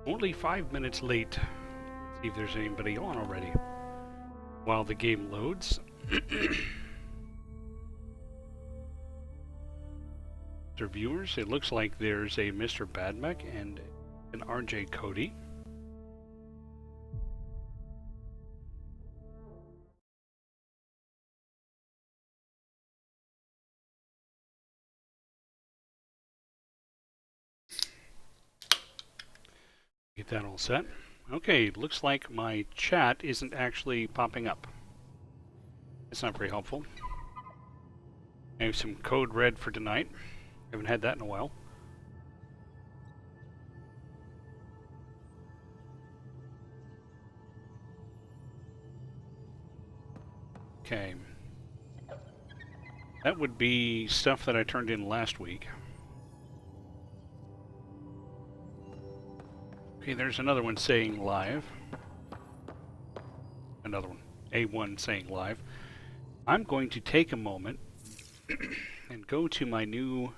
Only 5 minutes late. Let's see if there's anybody on already. While the game loads. So viewers, it looks like there's a Mr. Badmech and an RJ Cody. Get that all set. Okay, looks like my chat isn't actually popping up. It's not very helpful. I have some code red for tonight. Haven't had that in a while. Okay. That would be stuff that I turned in last week. Okay, there's another one saying live. Another one. A1 saying live. I'm going to take a moment and go to my new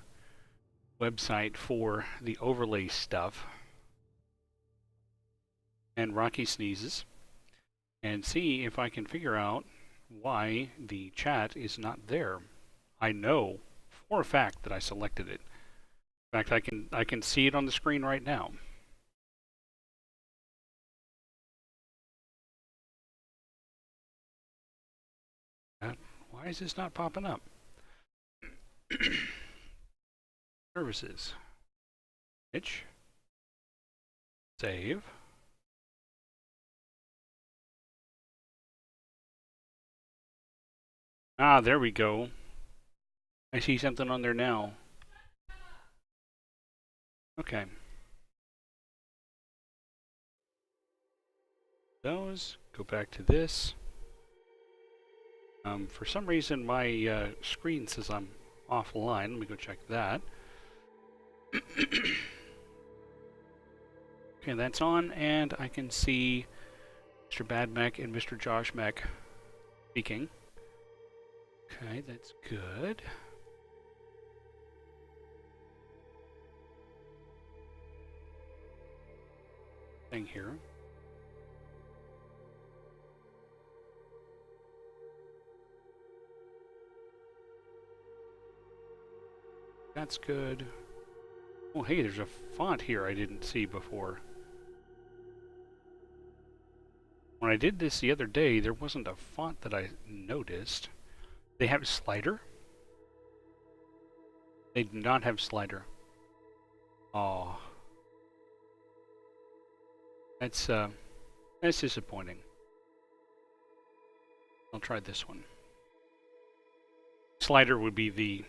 website for the overlay stuff and Rocky Sneezes and see if I can figure out why the chat is not there. I know for a fact that I selected it. In fact, I can see it on the screen right now. Why is this not popping up? Services. Itch. Save. Ah, there we go. I see something on there now. Okay. Those. Go back to this. For some reason, my screen says I'm offline. Let me go check that. Okay, that's on, and I can see Mr. Badmech and Mr. Josh Mech speaking. Okay, that's good. Thing here. That's good. Oh, hey, there's a font here I didn't see before. When I did this the other day, there wasn't a font that I noticed. They have slider? They do not have slider. Oh. That's disappointing. I'll try this one. Slider would be the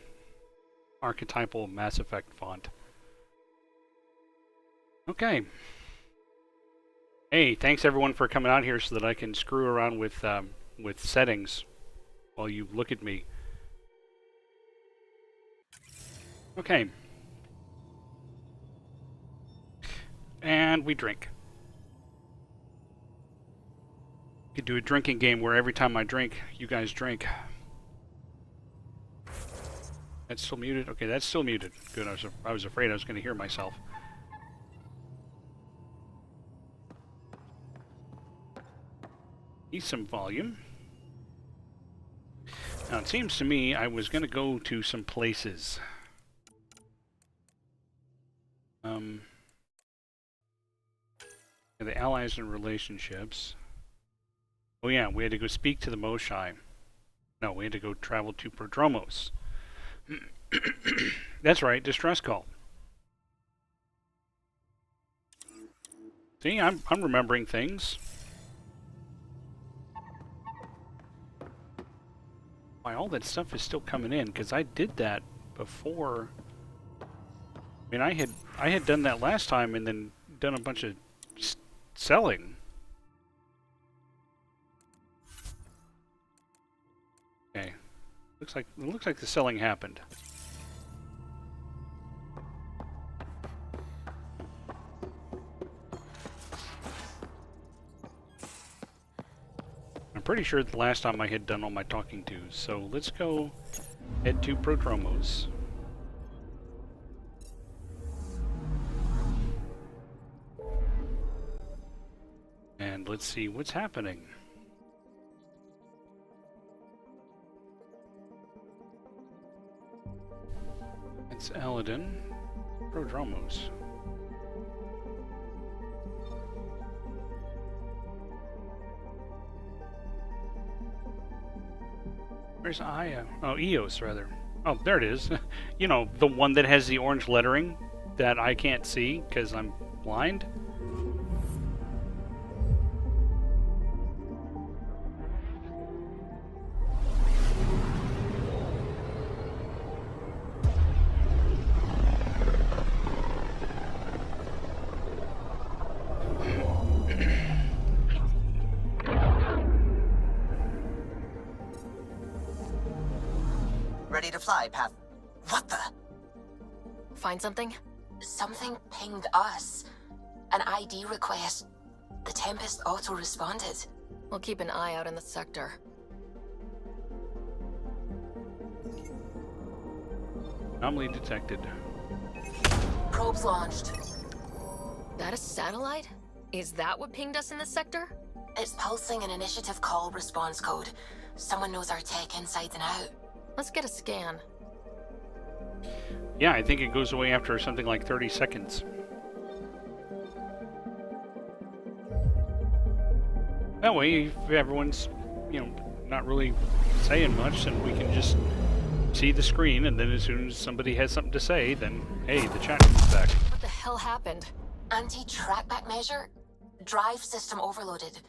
archetypal Mass Effect font. Okay. Hey, thanks everyone for coming out here so that I can screw around with settings while you look at me. Okay. And we drink. Could do a drinking game where every time I drink, you guys drink. That's still muted? Okay, that's still muted. Good, I was afraid I was going to hear myself. Need some volume. Now, it seems to me I was going to go to some places. The allies and relationships. Oh yeah, we had to go speak to the Moshai. No, we had to go travel to Prodromos. That's right, distress call. See, I'm remembering things. Why all that stuff is still coming in? Because I did that before. I mean, I had done that last time and then done a bunch of selling. Okay, it looks like the selling happened. I'm pretty sure the last time I had done all my talking tos, so let's go head to Prodromos. let's see what's happening. It's Aladdin, Prodromos. Where's Aya? Oh, Eos, rather. Oh, there it is. You know, the one that has the orange lettering that I can't see because I'm blind. Ready to fly, Path. What the? Find something? Something pinged us. An ID request. The Tempest auto-responded. We'll keep an eye out in the sector. Anomaly detected. Probes launched. That a satellite? Is that what pinged us in the sector? It's pulsing an initiative call response code. Someone knows our tech inside and out. Let's get a scan. Yeah, I think it goes away after something like 30 seconds. That way, if everyone's, you know, not really saying much, then we can just see the screen, and then as soon as somebody has something to say, then, hey, the chat comes back. What the hell happened? Anti-trackback measure? Drive system overloaded.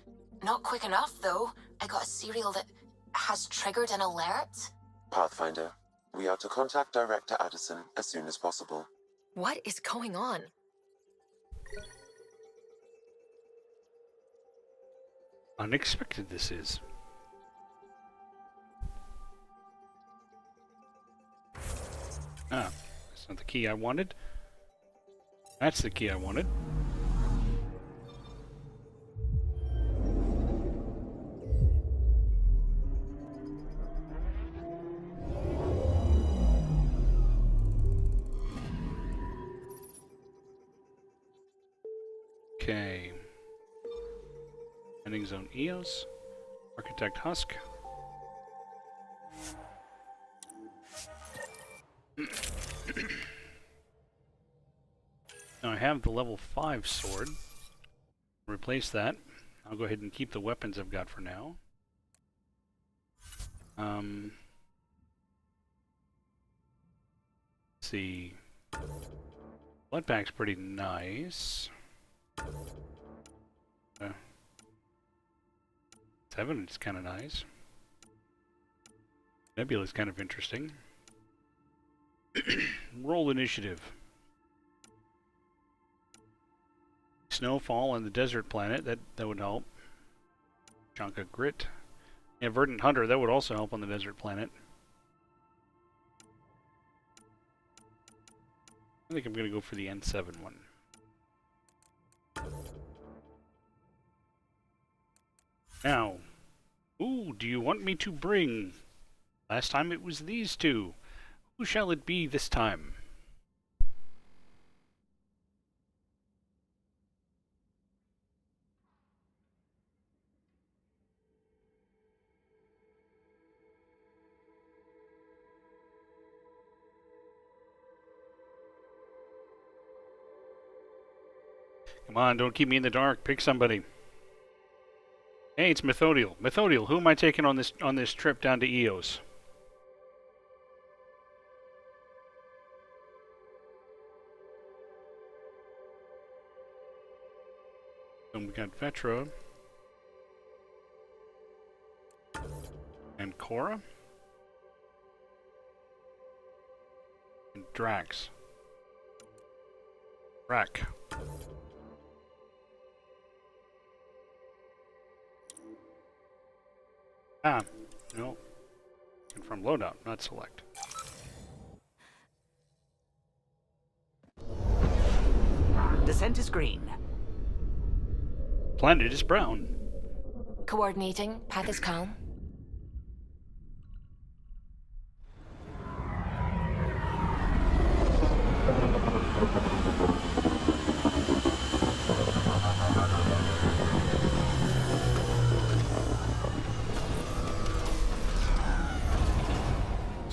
Not quick enough, though. I got a serial that has triggered an alert. Pathfinder, we are to contact Director Addison as soon as possible. What is going on? Unexpected this is. Ah, that's not the key I wanted. That's the key I wanted. Okay. Ending zone Eos. Architect Husk. Now I have the level 5 sword. Replace that. I'll go ahead and keep the weapons I've got for now. Let's see. Blood pack's pretty nice. 7 is kind of nice. Nebula's kind of interesting. Roll initiative. Snowfall on the desert planet, that would help. Chunk of grit. Yeah, Verdant Hunter, that would also help on the desert planet. I think I'm going to go for the N7 one. Now, who do you want me to bring? Last time it was these two. Who shall it be this time? Come on, don't keep me in the dark. Pick somebody. Hey, it's Methodiel. Methodiel, who am I taking on this trip down to Eos? Then we got Vetra and Cora and Drax. Rack. Ah, no. Confirm loadout, not select. Descent is green. Planet is brown. Coordinating. Path is calm.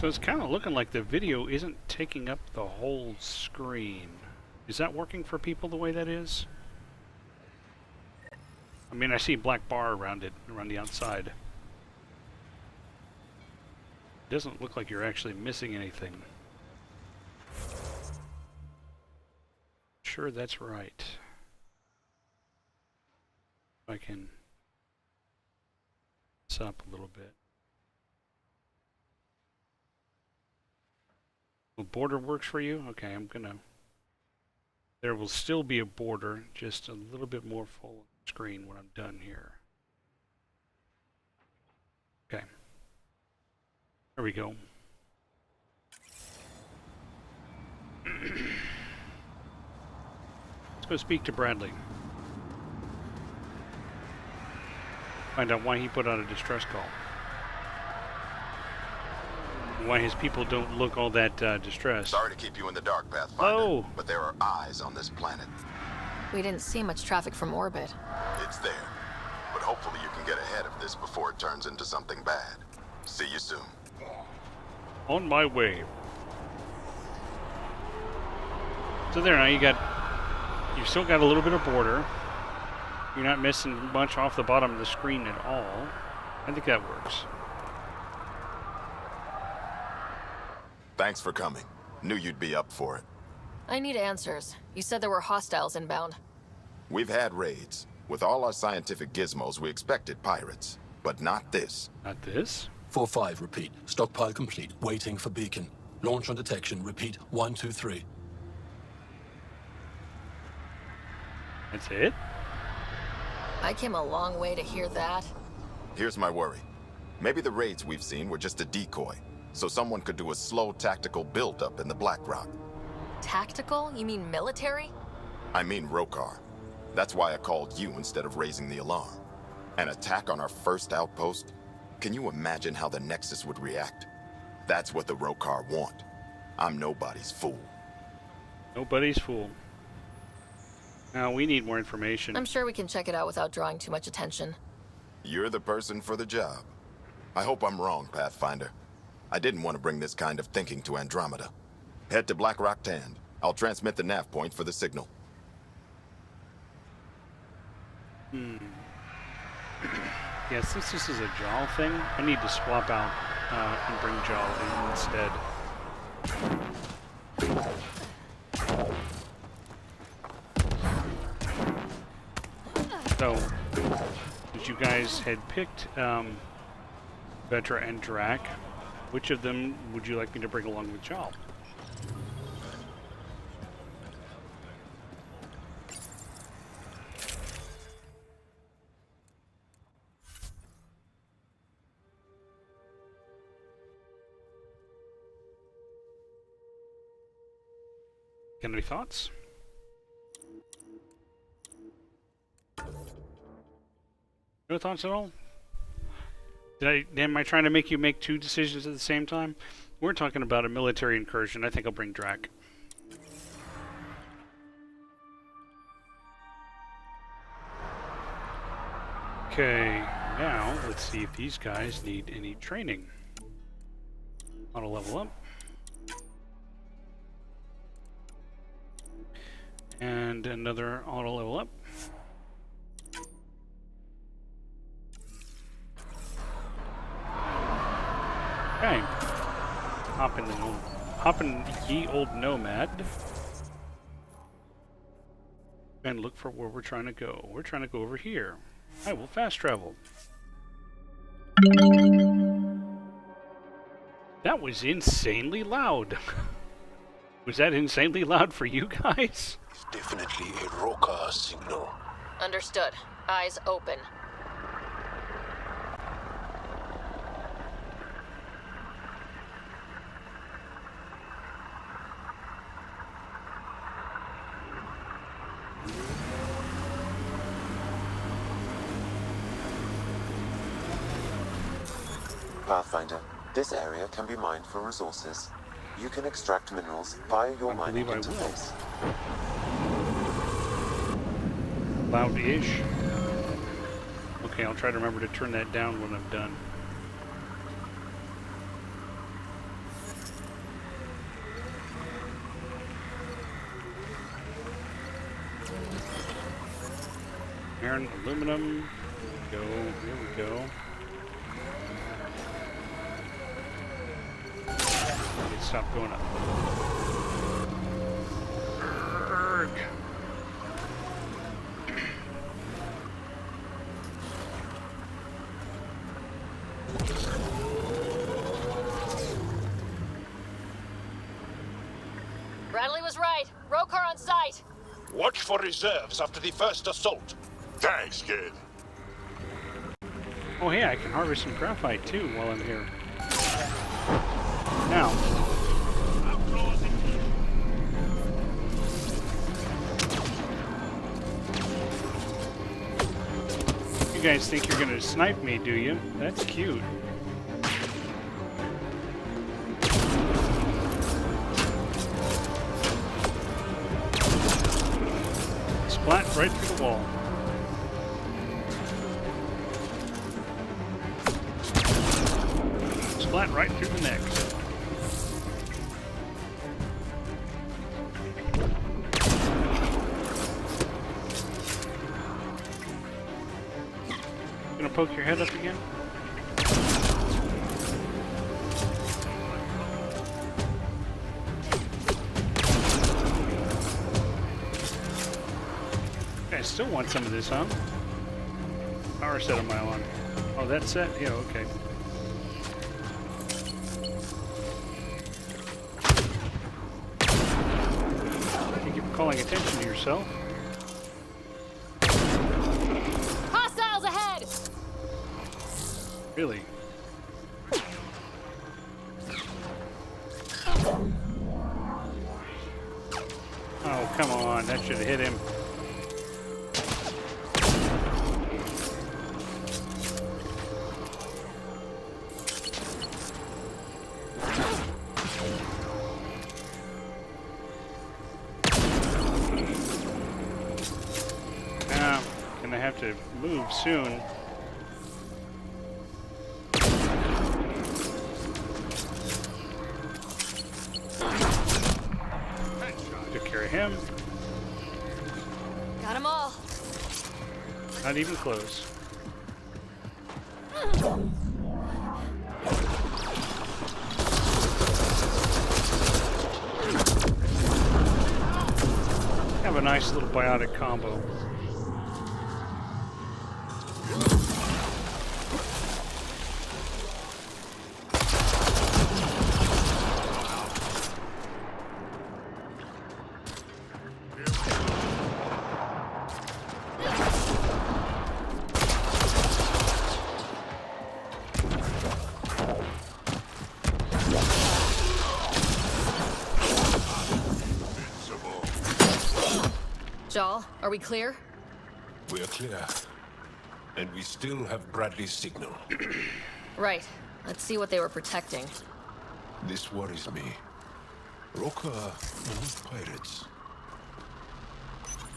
So it's kind of looking like the video isn't taking up the whole screen. Is that working for people the way that is? I mean, I see a black bar around it, around the outside. Doesn't look like you're actually missing anything. Sure, that's right. If I can this up a little bit. The border works for you? Okay, I'm gonna... There will still be a border, just a little bit more full screen when I'm done here. Okay. There we go. Let's go speak to Bradley. Find out why he put out a distress call. Why his people don't look all that distressed. Sorry to keep you in the dark, Pathfinder. Oh. But there are eyes on this planet. We didn't see much traffic from orbit. It's there. But hopefully you can get ahead of this before it turns into something bad. See you soon. On my way. So there, now you've still got a little bit of border. You're not missing much off the bottom of the screen at all. I think that works. Thanks for coming. Knew you'd be up for it. I need answers. You said there were hostiles inbound. We've had raids. With all our scientific gizmos, we expected pirates. But not this. Not this? 4-5, repeat. Stockpile complete. Waiting for beacon. Launch on detection. Repeat. 1, 2, 3. That's it? I came a long way to hear that. Here's my worry. Maybe the raids we've seen were just a decoy, so someone could do a slow tactical build-up in the Black Rock. Tactical? You mean military? I mean Rokar. That's why I called you instead of raising the alarm. An attack on our first outpost? Can you imagine how the Nexus would react? That's what the Rokar want. I'm nobody's fool. Nobody's fool. Now, we need more information. I'm sure we can check it out without drawing too much attention. You're the person for the job. I hope I'm wrong, Pathfinder. I didn't want to bring this kind of thinking to Andromeda. Head to Black Rock Tand. I'll transmit the nav point for the signal. Yeah, since this is a Jaw thing, I need to swap out and bring Jaw in instead. So, as you guys had picked Vetra and Drac, which of them would you like me to bring along with Jaw? Any thoughts? No thoughts at all? Am I trying to make you make two decisions at the same time? We're talking about a military incursion. I think I'll bring Drac. Okay, now let's see if these guys need any training. Auto level up. And another auto level up. Okay. Hopping ye old nomad. And look for where we're trying to go. We're trying to go over here. I will fast travel. That was insanely loud. Was that insanely loud for you guys? It's definitely a Rokar signal. Understood. Eyes open. Pathfinder, this area can be mined for resources. You can extract minerals via your mining believe I will. interface. Loud-ish. Okay, I'll try to remember to turn that down when I'm done. Iron, aluminum. Go. Here we go. Okay, stop going up. Urgh. Bradley was right. Rokar on site. Watch for reserves after the first assault. Thanks, kid. Oh hey, I can harvest some graphite too while I'm here. Now. You guys think you're gonna snipe me, do you? That's cute. Splat right through the wall. Splat right through the neck. Gonna poke your head up again? I still want some of this, huh? Power set on my alarm. Oh, that's set? Yeah, okay. You keep calling attention to yourself. Hostiles ahead! Really? Oh, come on. That should have hit him. Now, gonna have to move soon. Took care of him. Got them all. Not even close. Have a nice little biotic combo. Jal, are we clear? We're clear. And we still have Bradley's signal. Right. Let's see what they were protecting. This worries me. Roka pirates.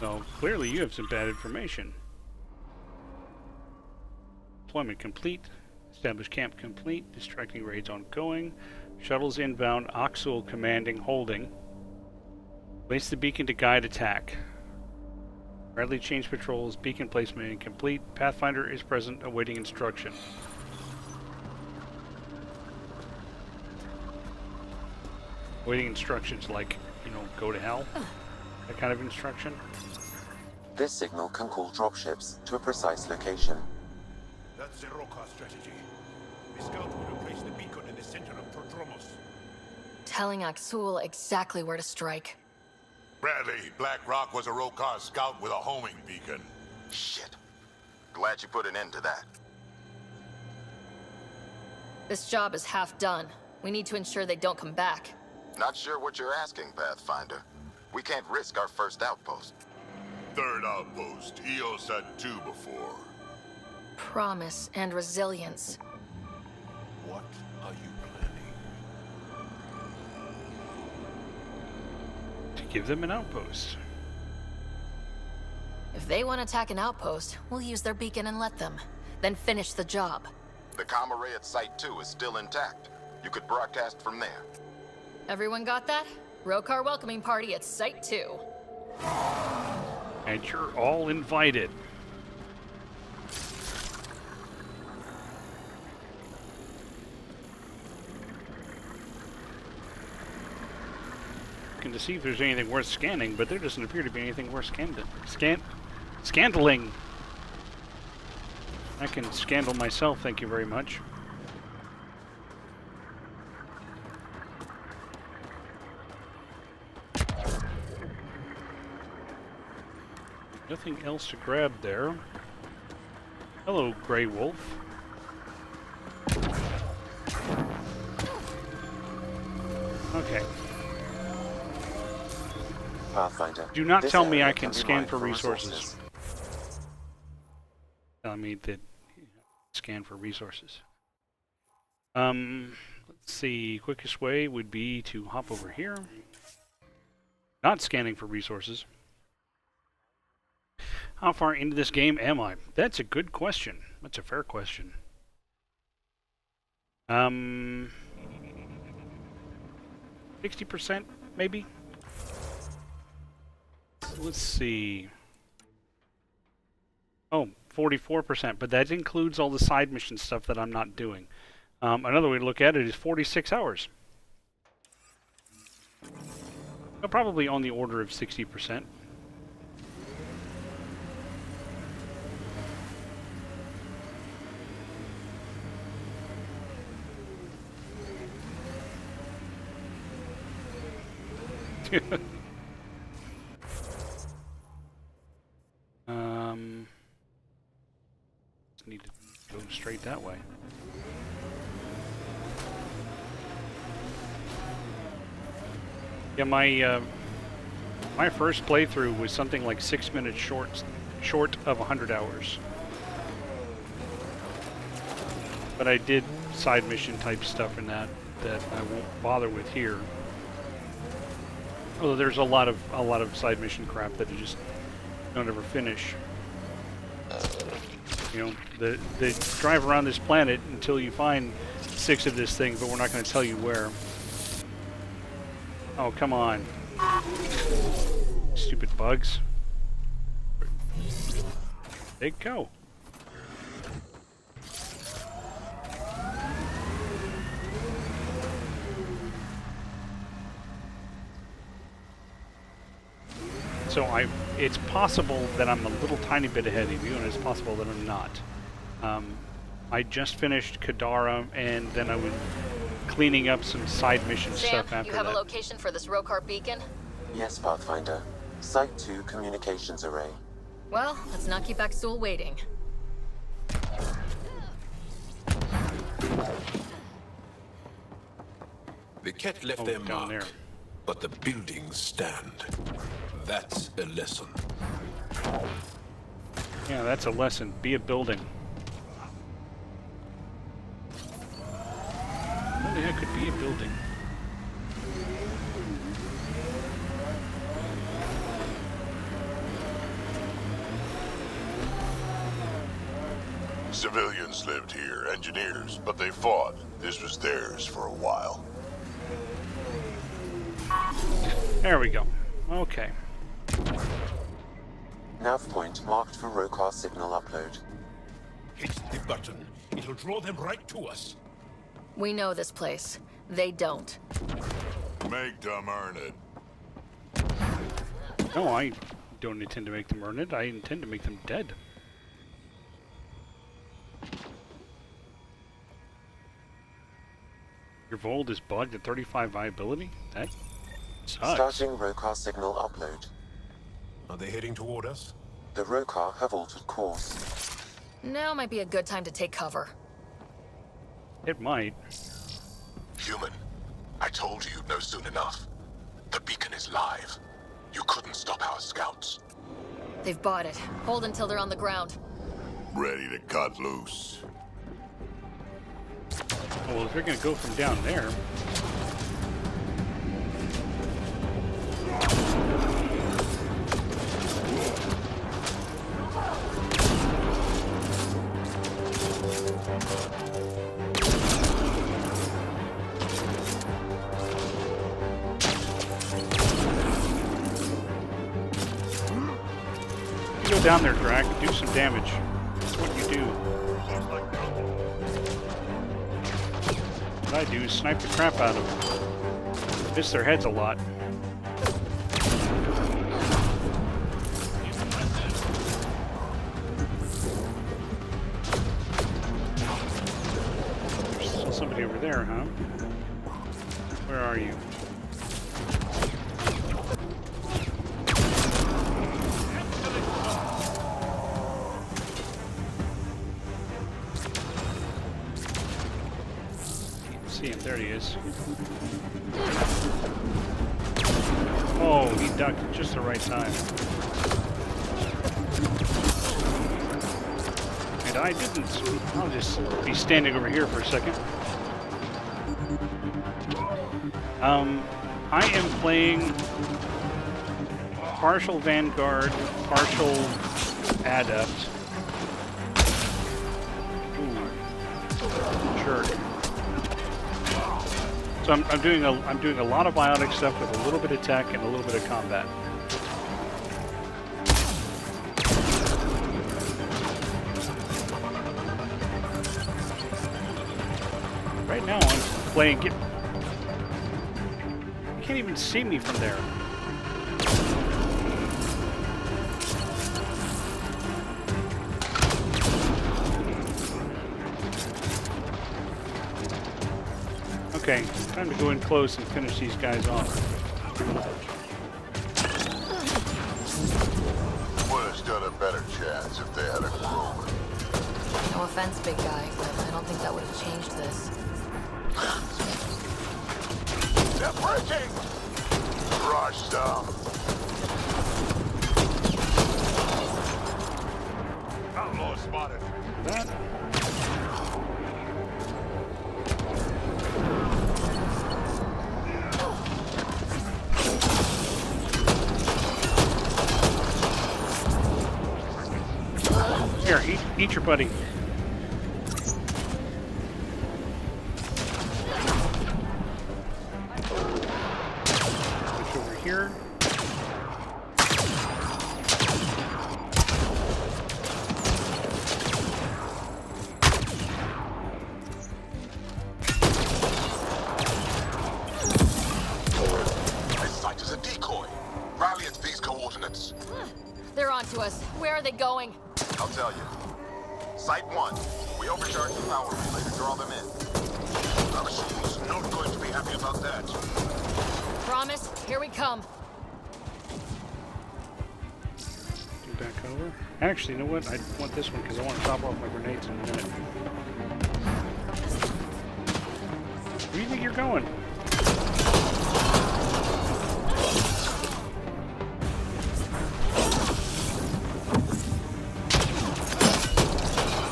So clearly you have some bad information. Deployment complete. Established camp complete. Distracting raids ongoing. Shuttles inbound. Oxul commanding holding. Place the beacon to guide attack. Bradley change patrols. Beacon placement incomplete. Pathfinder is present awaiting instruction. Waiting instructions like, you know, go to hell? That kind of instruction? This signal can call dropships to a precise location. That's the Roka strategy. The scout will replace the beacon in the center of Prodromos. Telling Axul exactly where to strike. Bradley, Black Rock was a Rokar scout with a homing beacon. Shit. Glad you put an end to that. This job is half done. We need to ensure they don't come back. Not sure what you're asking, Pathfinder. We can't risk our first outpost. Third outpost. EOS had 2 before. Promise and resilience. What are you planning? To give them an outpost. If they want to attack an outpost, we'll use their beacon and let them. Then finish the job. The comm array at Site 2 is still intact. You could broadcast from there. Everyone got that? Rokar welcoming party at Site 2. And you're all invited. Looking to see if there's anything worth scanning, but there doesn't appear to be anything worth scandaling. I can scandal myself, thank you very much. Nothing else to grab there. Hello, Grey Wolf. Okay. Pathfinder. Do not this tell me area I can be scan mined for resources. Tell me that scan for resources. Let's see. Quickest way would be to hop over here. Not scanning for resources. How far into this game am I? That's a good question. That's a fair question. 60% maybe? Let's see. Oh, 44%, but that includes all the side mission stuff that I'm not doing. Another way to look at it is 46 hours. So probably on the order of 60%. Just need to go straight that way. Yeah, my first playthrough was something like 6 minutes short of 100 hours. But I did side mission type stuff in that I won't bother with here. Although there's a lot of side mission crap that I just don't ever finish. You know, the drive around this planet until you find 6 of this thing, but we're not going to tell you where. Oh, come on. Stupid bugs. They go. So it's possible that I'm a little tiny bit ahead of you, and it's possible that I'm not. I just finished Kadara, and then I was cleaning up some side mission stuff after that. You have a location for this Rokar beacon? Yes, Pathfinder. Site 2 communications array. Well, let's not keep Axul waiting. The Ket left their mark, there. but the buildings stand. That's a lesson. Yeah, that's a lesson. Be a building. What the heck could be a building? Civilians lived here, engineers, but they fought. This was theirs for a while. There we go. Okay. Nav point marked for Rokar signal upload. Hit the button. It'll draw them right to us. We know this place. They don't. Make them earn it. No, I don't intend to make them earn it. I intend to make them dead. Your Vold is bugged at 35 viability? That sucks. Starting Rokar signal upload. Are they heading toward us? The Rokar have altered course. Now might be a good time to take cover. It might. Human, I told you you'd know soon enough. The beacon is live. You couldn't stop our scouts. They've bought it. Hold until they're on the ground. Ready to cut loose. Well, if they're going to go from down there... You go down there, Drac. Do some damage. That's what you do. What I do is snipe the crap out of them. Miss their heads a lot. There's still somebody over there, huh? Where are you? See him, there he is. Oh, he ducked at just the right time. And I didn't. I'll just be standing over here for a second. I am playing partial Vanguard, partial Adept. Ooh. Jerk. So I'm doing a lot of biotic stuff with a little bit of tech and a little bit of combat. Right now I'm playing. You can't even see me from there. Okay, time to go in close and finish these guys off. Would have stood a better chance if they had a Grover. No offense, big guy, but I don't think that would have changed this. They're breaking! Crush them! Outlaw spotted. That. Here, eat your buddy. Push over here. This site is a decoy. Rally at these coordinates. They're onto us. Where are they going? I'll tell you. Site 1. We overcharged the power relay to draw them in. Abashoon's not going to be happy about that. Promise, here we come. Go back over. Actually, you know what? I want this one because I want to top off my grenades in a minute. Where do you think you're going?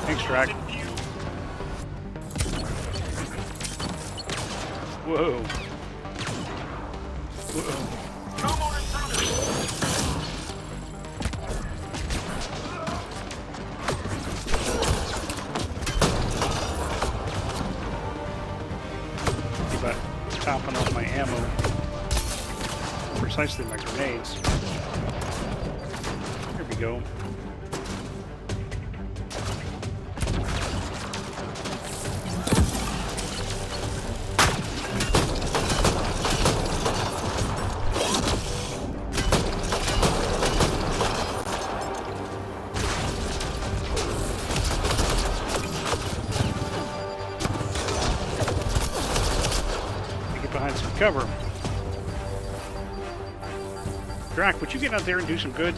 Thanks, Drac. Whoa. Whoa. No more intruders! Keep about topping off my ammo. Precisely my grenades. There we go. Behind some cover. Drac, would you get out there and do some good?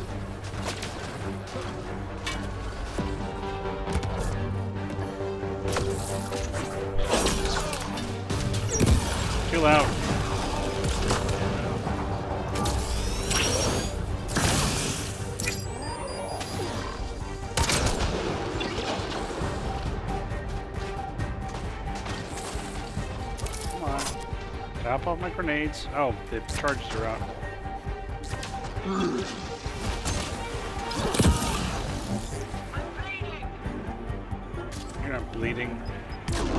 Chill out. Come on. Tap off my grenades. Oh, the charges are out. You're not bleeding.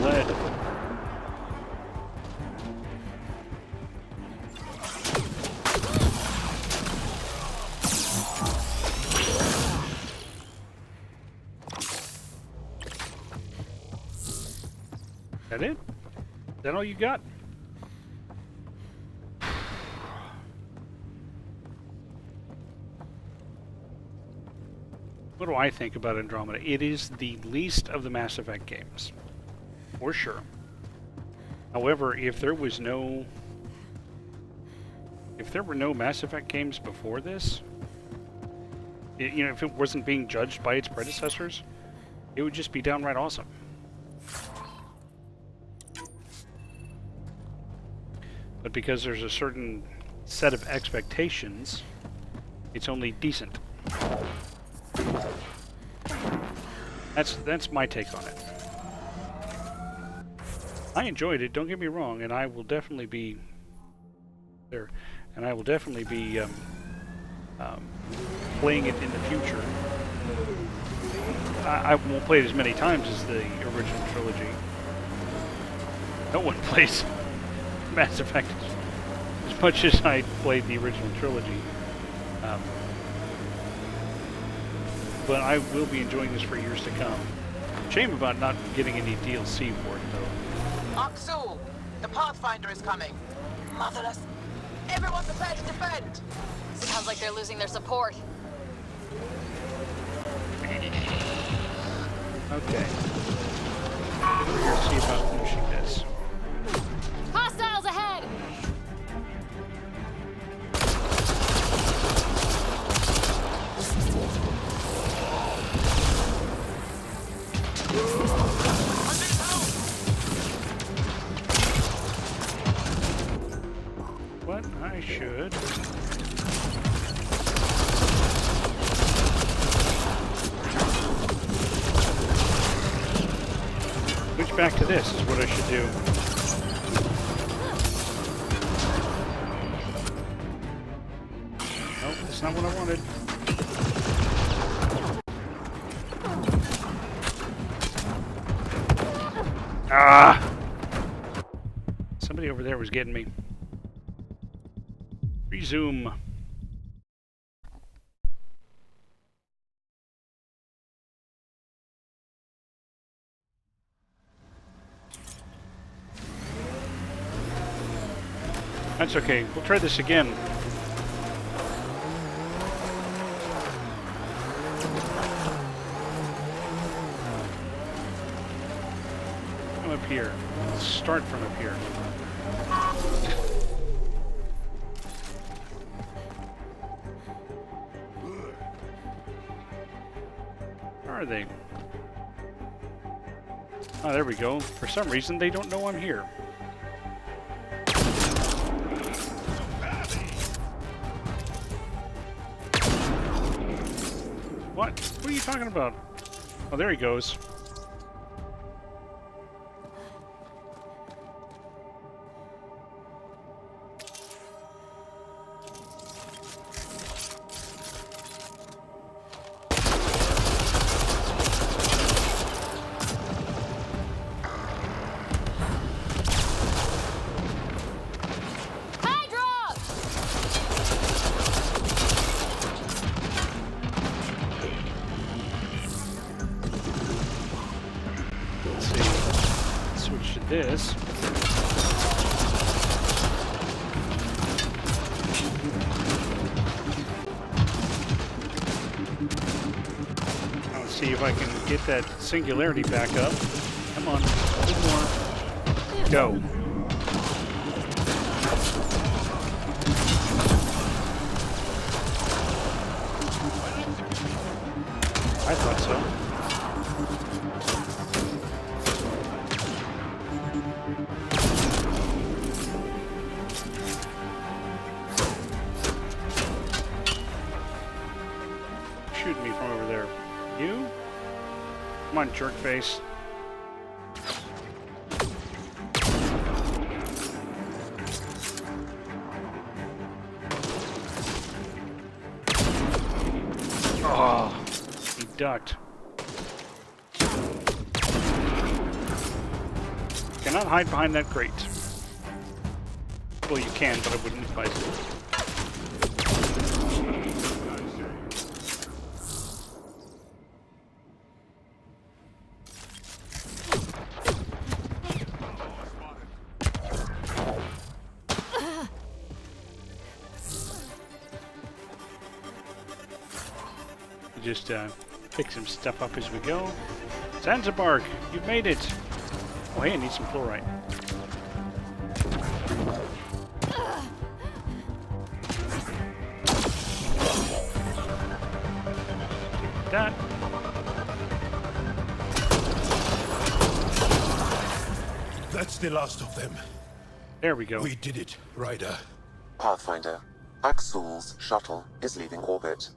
Lead. That it? Is that all you got? What do I think about Andromeda? It is the least of the Mass Effect games, for sure. However, if there were no Mass Effect games before this, if it wasn't being judged by its predecessors, it would just be downright awesome. But because there's a certain set of expectations, it's only decent. That's my take on it. I enjoyed it, don't get me wrong, and I will definitely be there, and I will definitely be playing it in the future. I won't play it as many times as the original trilogy. No one plays Mass Effect as much as I played the original trilogy. But I will be enjoying this for years to come. Shame about not getting any DLC for it, though. Aksul, the Pathfinder is coming. Motherless. Everyone prepared to defend. Sounds like they're losing their support. Okay. Over here to see about finishing this. Hostiles ahead! What? I should. Switch back to this is what I should do. Nope, that's not what I wanted. Ah! Somebody over there was getting me. Resume. That's okay. We'll try this again. Come up here. Let's start from up here. Where are they? Oh, there we go. For some reason, they don't know I'm here. What? What are you talking about? Oh, there he goes. This. Let's see if I can get that singularity back up. Come on, a bit more. Go. I thought so. Shooting me from over there. You? Come on, jerk face. Oh, he ducked. Cannot hide behind that crate. Well, you can, but I wouldn't advise it. just pick some stuff up as we go. Zanzibar, you made it! Oh hey, I need some fluorite. Take that. That's the last of them. There we go. We did it, Ryder. Pathfinder, Axul's shuttle is leaving orbit.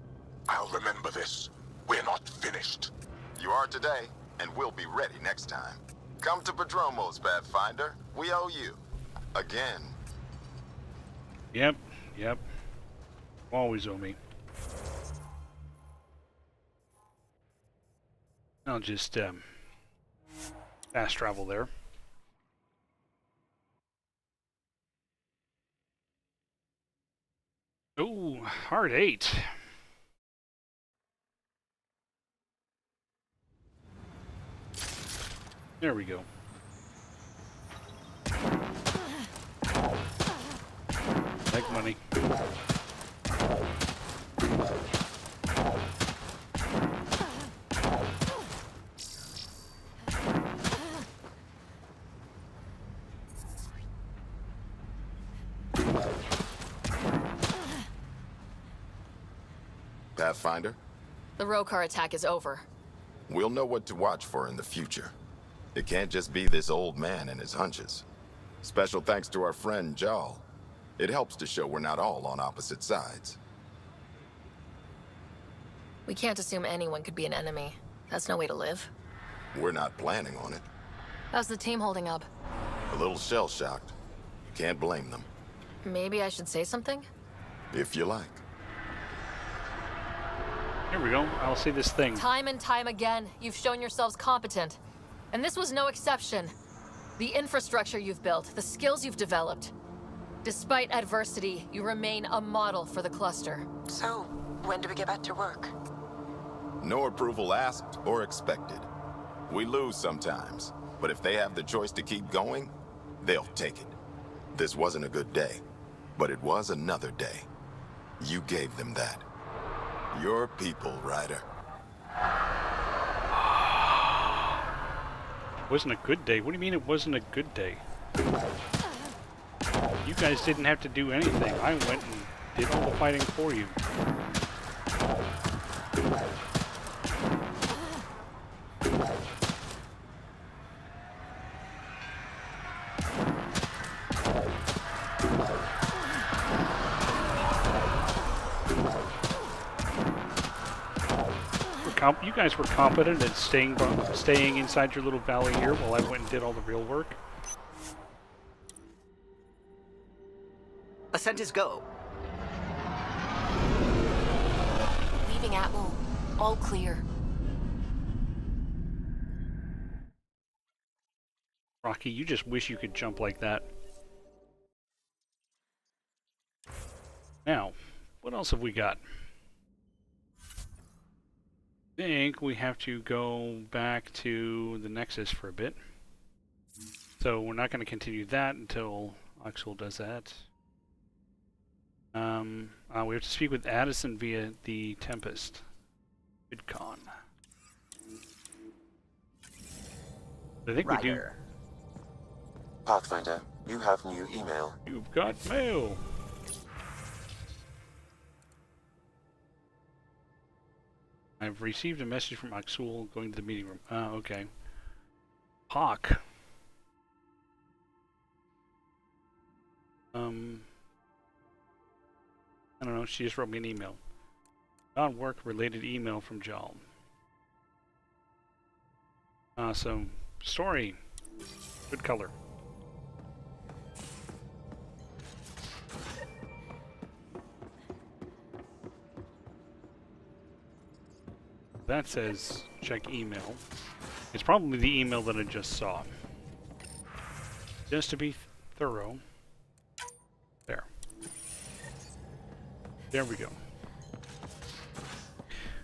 I'll remember this. We're not finished. You are today, and we'll be ready next time. Come to Prodromos, Pathfinder. We owe you. Again. Yep. Always owe me. I'll just fast travel there. Ooh, hard 8. There we go. Like money. Pathfinder, The Rokar attack is over. we'll know what to watch for in the future. It can't just be this old man and his hunches. Special thanks to our friend Jal. It helps to show we're not all on opposite sides. We can't assume anyone could be an enemy. That's no way to live. We're not planning on it. How's the team holding up? A little shell-shocked. Can't blame them, Maybe I should say something? if you like. Here we go. I'll see this thing. Time and time again, you've shown yourselves competent. And this was no exception. The infrastructure you've built, the skills you've developed. Despite adversity, you remain a model for the cluster. So, when do we get back to work? No approval asked or expected. We lose sometimes, but if they have the choice to keep going, they'll take it. This wasn't a good day, but it was another day. You gave them that. Your people, Ryder. Wasn't a good day. What do you mean it wasn't a good day? You guys didn't have to do anything. I went and did all the fighting for you. You guys were competent at staying inside your little valley here while I went and did all the real work. Ascent is go. Leaving Atmo. All clear. Rocky, you just wish you could jump like that. Now, what else have we got? I think we have to go back to the Nexus for a bit. So we're not going to continue that until Axel does that. We have to speak with Addison via the Tempest. VidCon. I think we do. Pathfinder, you have new email. You've got mail. I've received a message from Axel going to the meeting room. Okay. Hawk. I don't know, she just wrote me an email. Non-work related email from Jal. So, story. Good color. That says check email. It's probably the email that I just saw. Just to be thorough. There. There we go.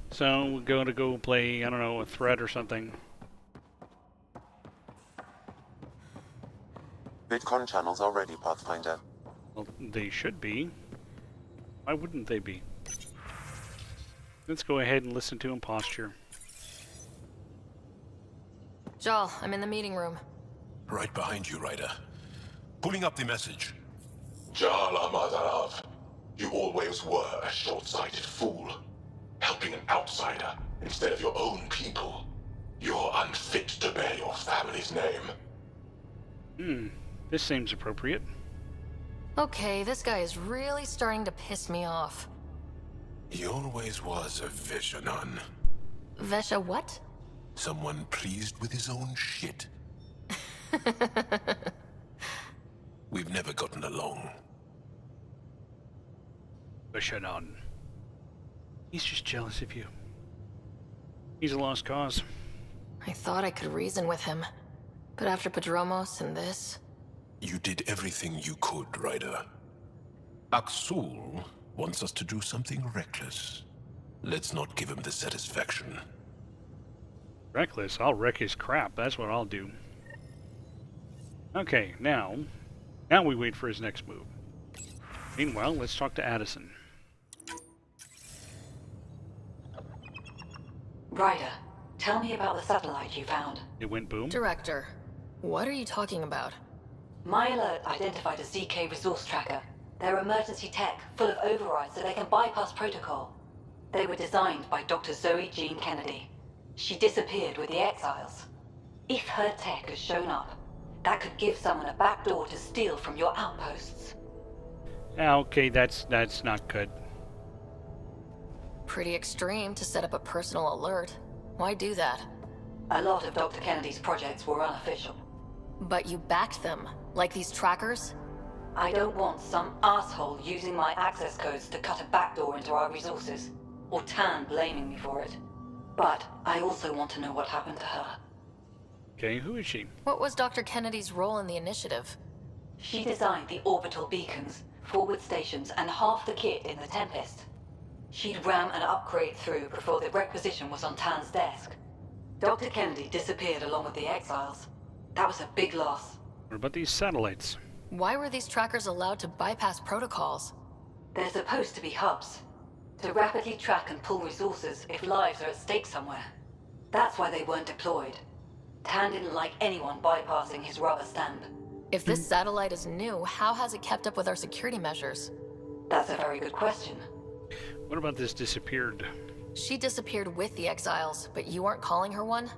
So we're going to go play, I don't know, a thread or something. VidCon channels are ready, Pathfinder. Well, they should be. Why wouldn't they be? Let's go ahead and listen to imposture. Jal, I'm in the meeting room. Right behind you, Ryder. Pulling up the message. Jala Madarav, you always were a short-sighted fool. Helping an outsider instead of your own people. You're unfit to bear your family's name. This seems appropriate. Okay, this guy is really starting to piss me off. He always was a Veshanon. Vesha what? Someone pleased with his own shit. We've never gotten along. Bashanon. He's just jealous of you. He's a lost cause. I thought I could reason with him. But after Padromos and this... You did everything you could, Ryder. Aksul wants us to do something reckless. Let's not give him the satisfaction. Reckless? I'll wreck his crap. That's what I'll do. Okay, now we wait for his next move. Meanwhile, let's talk to Addison. Ryder, tell me about the satellite you found. It went boom? Director, what are you talking about? My alert identified a ZK resource tracker. They're emergency tech, full of overrides so they can bypass protocol. They were designed by Dr. Zoe Jean Kennedy. She disappeared with the Exiles. If her tech has shown up, that could give someone a backdoor to steal from your outposts. Okay, that's not good. Pretty extreme to set up a personal alert. Why do that? A lot of Dr. Kennedy's projects were unofficial. But you backed them, like these trackers? I don't want some asshole using my access codes to cut a backdoor into our resources, or Tan blaming me for it. But I also want to know what happened to her. Okay, who is she? What was Dr. Kennedy's role in the initiative? She designed the orbital beacons, forward stations, and half the kit in the Tempest. She'd ram an upgrade through before the requisition was on Tan's desk. Dr. Kennedy disappeared along with the Exiles. That was a big loss. What about these satellites? Why were these trackers allowed to bypass protocols? They're supposed to be hubs, to rapidly track and pull resources if lives are at stake somewhere. That's why they weren't deployed. Tan didn't like anyone bypassing his rubber stamp. If this satellite is new, how has it kept up with our security measures? That's a very good question. What about this disappeared? She disappeared with the Exiles, but you aren't calling her one?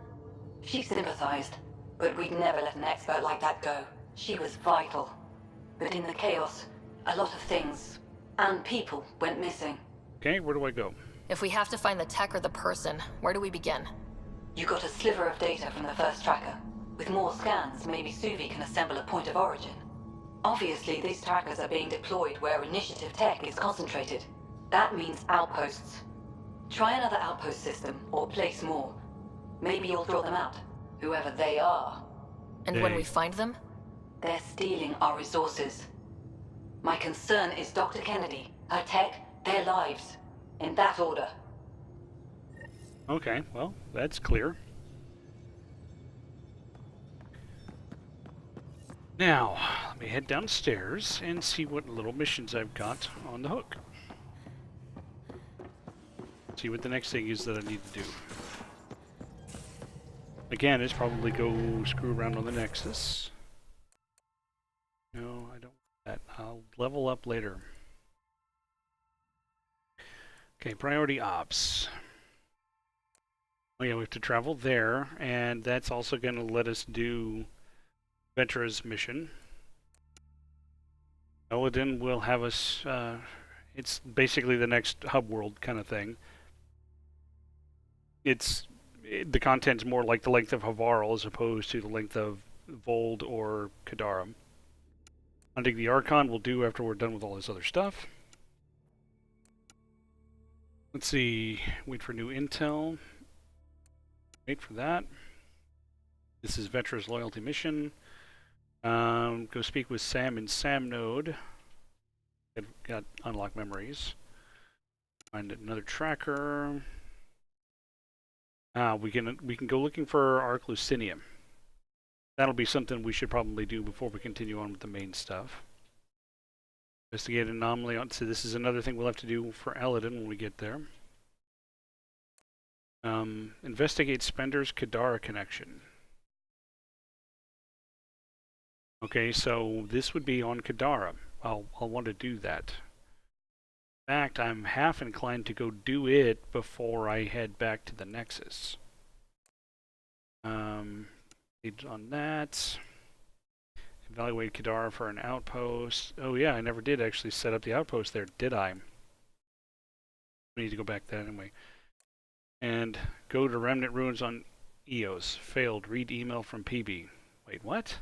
She sympathized, but we'd never let an expert like that go. She was vital. But in the chaos, a lot of things, and people, went missing. Okay, where do I go? If we have to find the tech or the person, where do we begin? You got a sliver of data from the first tracker. With more scans, maybe Suvi can assemble a point of origin. Obviously, these trackers are being deployed where initiative tech is concentrated. That means outposts. Try another outpost system, or place more. Maybe you'll draw them out, whoever they are. And when we find them? They're stealing our resources. My concern is Dr. Kennedy, her tech, their lives. In that order. Okay, well, that's clear. Now, let me head downstairs and see what little missions I've got on the hook. See what the next thing is that I need to do. Again, it's probably go screw around on the Nexus. No, I don't want that. I'll level up later. Okay, priority ops. Oh yeah, we have to travel there, and that's also going to let us do Vetra's mission. Eladin will have us, it's basically the next hub world kind of thing. The content's more like the length of Havarl as opposed to the length of Vold or Kadaram. Hunting the Archon we'll do after we're done with all this other stuff. Let's see, wait for new intel. Wait for that. This is Vetra's loyalty mission. Go speak with Sam in Sam node. Got unlock memories. Find another tracker. We can go looking for Arc Lucinium. That'll be something we should probably do before we continue on with the main stuff. Investigate anomaly. So this is another thing we'll have to do for Eladin when we get there. Investigate Spender's Kadara connection. Okay, so this would be on Kadara. I'll want to do that. In fact, I'm half inclined to go do it before I head back to the Nexus. On that. Evaluate Kadara for an outpost. Oh yeah, I never did actually set up the outpost there, did I? We need to go back to that anyway. And go to Remnant Ruins on EOS. Failed. Read email from PB. Wait, what?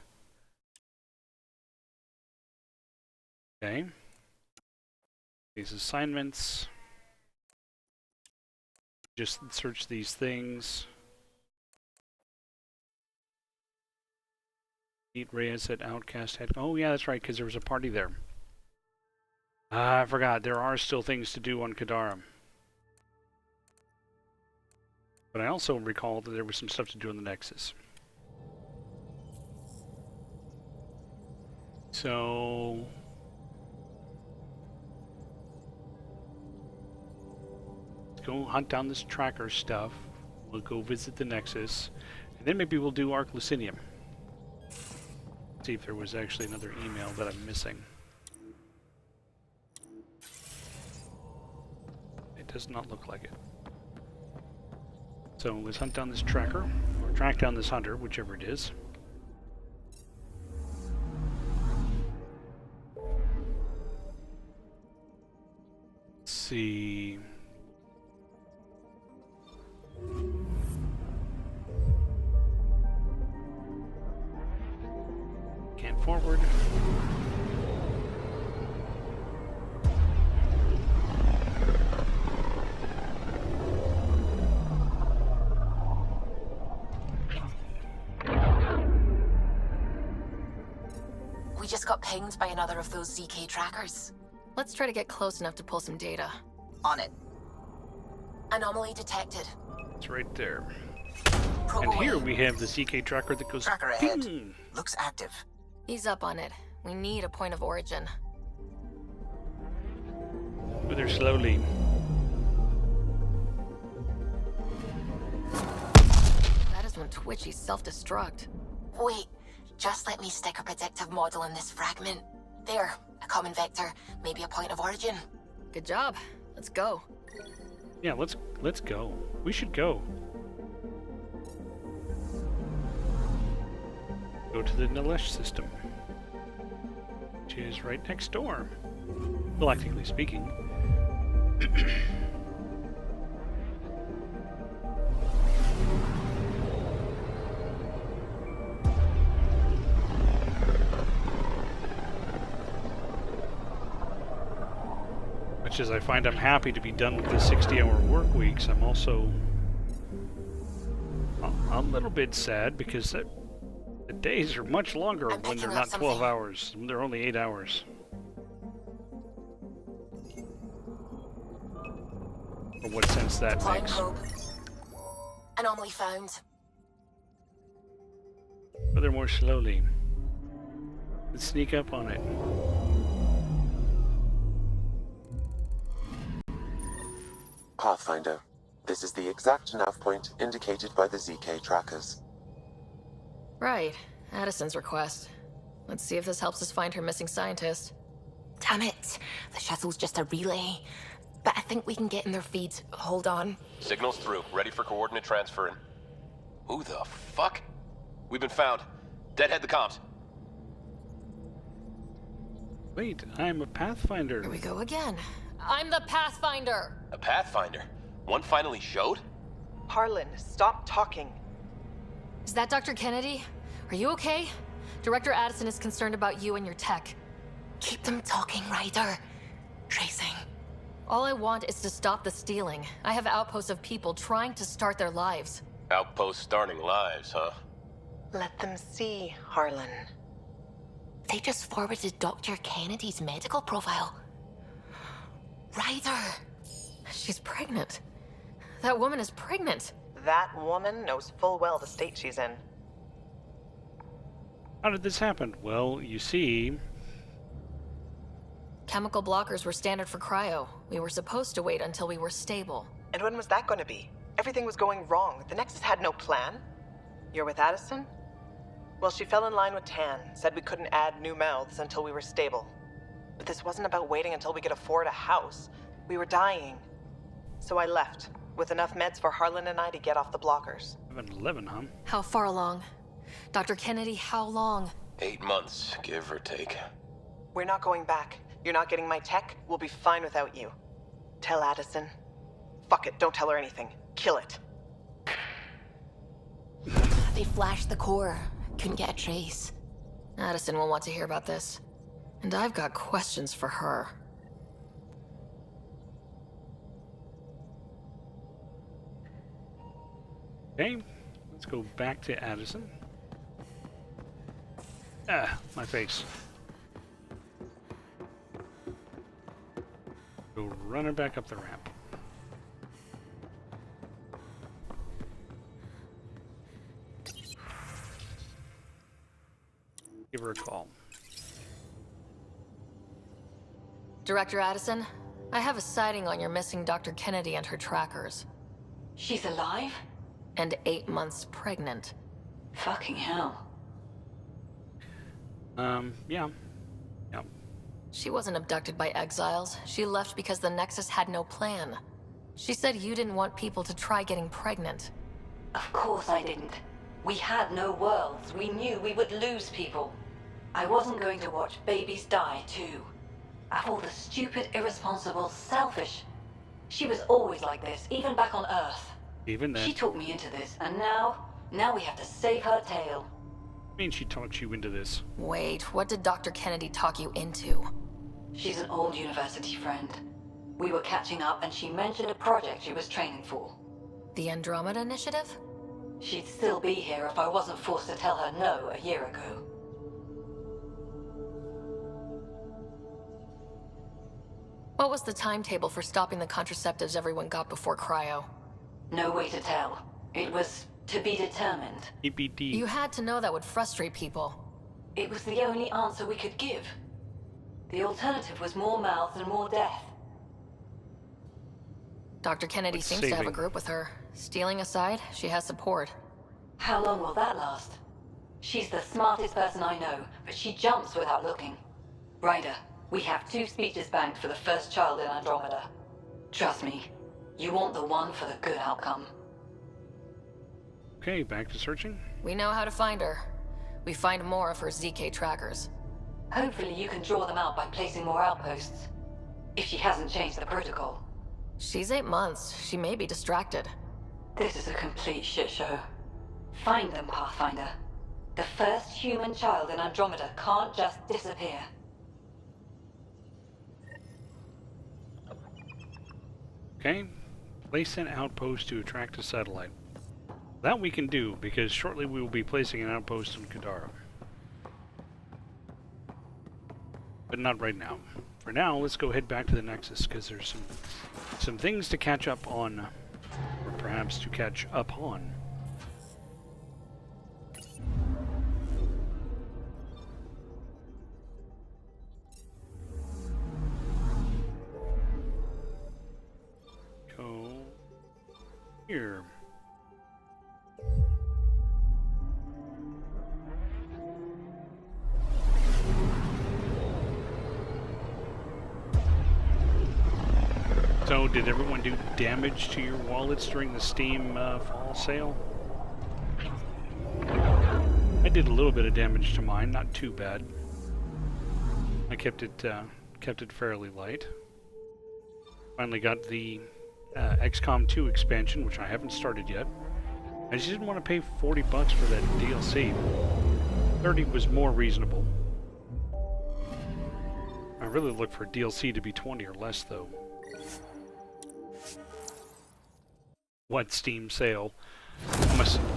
Okay. These assignments. Just search these things. Meet Reyes at Outcast Head. Oh yeah, that's right, because there was a party there. I forgot. There are still things to do on Kadara. But I also recall that there was some stuff to do on the Nexus. So... let's go hunt down this tracker stuff. We'll go visit the Nexus. And then maybe we'll do Arc Lucinium. See if there was actually another email that I'm missing. It does not look like it. So let's hunt down this tracker, or track down this hunter, whichever it is. Let's see. Can't forward. We just got pinged by another of those ZK trackers. Let's try to get close enough to pull some data. On it. Anomaly detected. It's right there. Probe And away. here we have the CK tracker that goes Tracker ahead. ping. Looks active. He's up on it. We need a point of origin. But they're slowly. That is when Twitchy's self-destruct. Wait, just let me stick a predictive model in this fragment. There, a common vector, maybe a point of origin. Good job. Let's go. Yeah, let's go. We should go. Go to the Nilesh system, which is right next door, galactically speaking. Much as I find I'm happy to be done with the 60-hour work weeks, I'm also a little bit sad because the days are much longer when they're not 12 hours. They're only 8 hours. Or what sense that Deploying makes. probe. Anomaly found. Furthermore, slowly. Let's sneak up on it. Pathfinder, this is the exact nav point indicated by the ZK trackers. Right. Addison's request. Let's see if this helps us find her missing scientist. Damn it. The shuttle's just a relay. But I think we can get in their feed. Hold on. Signal's through. Ready for coordinate transferring. Who the fuck? We've been found. Deadhead the comms. Wait, I'm a Pathfinder. Here we go again. I'm the Pathfinder! A Pathfinder? One finally showed? Harlan, stop talking. Is that Dr. Kennedy? Are you okay? Director Addison is concerned about you and your tech. Keep them talking, Ryder. Tracing. All I want is to stop the stealing. I have outposts of people trying to start their lives. Outpost starting lives, huh? Let them see, Harlan. They just forwarded Dr. Kennedy's medical profile. Ryder! She's pregnant. That woman is pregnant. That woman knows full well the state she's in. How did this happen? Well, you see... Chemical blockers were standard for cryo. We were supposed to wait until we were stable. And when was that going to be? Everything was going wrong. The Nexus had no plan. You're with Addison? Well, she fell in line with Tan, said we couldn't add new mouths until we were stable. But this wasn't about waiting until we could afford a house. We were dying. So I left, with enough meds for Harlan and I to get off the blockers. 11, huh? How far along? Dr. Kennedy, how long? 8 months, give or take. We're not going back. You're not getting my tech. We'll be fine without you. Tell Addison. Fuck it, don't tell her anything. Kill it. They flashed the core. Couldn't get a trace. Addison will want to hear about this. And I've got questions for her. Okay, let's go back to Addison. Ah, my face. Go running back up the ramp. Give her a call. Director Addison, I have a sighting on your missing Dr. Kennedy and her trackers. She's alive? And 8 months pregnant. Fucking hell. Yeah. She wasn't abducted by exiles. She left because the Nexus had no plan. She said you didn't want people to try getting pregnant. Of course I didn't. We had no worlds. We knew we would lose people. I wasn't going to watch babies die, too. Of all the stupid, irresponsible, selfish. She was always like this, even back on Earth. Even then. She talked me into this, and now we have to save her tail. I mean, she talked you into this. Wait, what did Dr. Kennedy talk you into? She's an old university friend. We were catching up, and she mentioned a project she was training for. The Andromeda Initiative? She'd still be here if I wasn't forced to tell her no a year ago. What was the timetable for stopping the contraceptives everyone got before cryo? No way to tell. It was to be determined. EBD. You had to know that would frustrate people. It was the only answer we could give. The alternative was more mouths and more death. Dr. Kennedy seems to have a group with her. Stealing aside, she has support. How long will that last? She's the smartest person I know, but she jumps without looking. Ryder, we have 2 speeches banked for the first child in Andromeda. Trust me, you want the one for the good outcome. Okay, back to searching. We know how to find her. We find more of her ZK trackers. Hopefully you can draw them out by placing more outposts. If she hasn't changed the protocol. She's 8 months. She may be distracted. This is a complete shit show. Find them, Pathfinder. The first human child in Andromeda can't just disappear. Okay, place an outpost to attract a satellite. That we can do, because shortly we will be placing an outpost on Kadara. But not right now. For now, let's go head back to the Nexus, because there's some things to catch up on, or perhaps to catch up on. Go here. So, did everyone do damage to your wallets during the Steam fall sale? I did a little bit of damage to mine, not too bad. I kept it fairly light. Finally got the XCOM 2 expansion, which I haven't started yet. I just didn't want to pay 40 bucks for that DLC. 30 was more reasonable. I really look for DLC to be 20 or less, though. What Steam sale?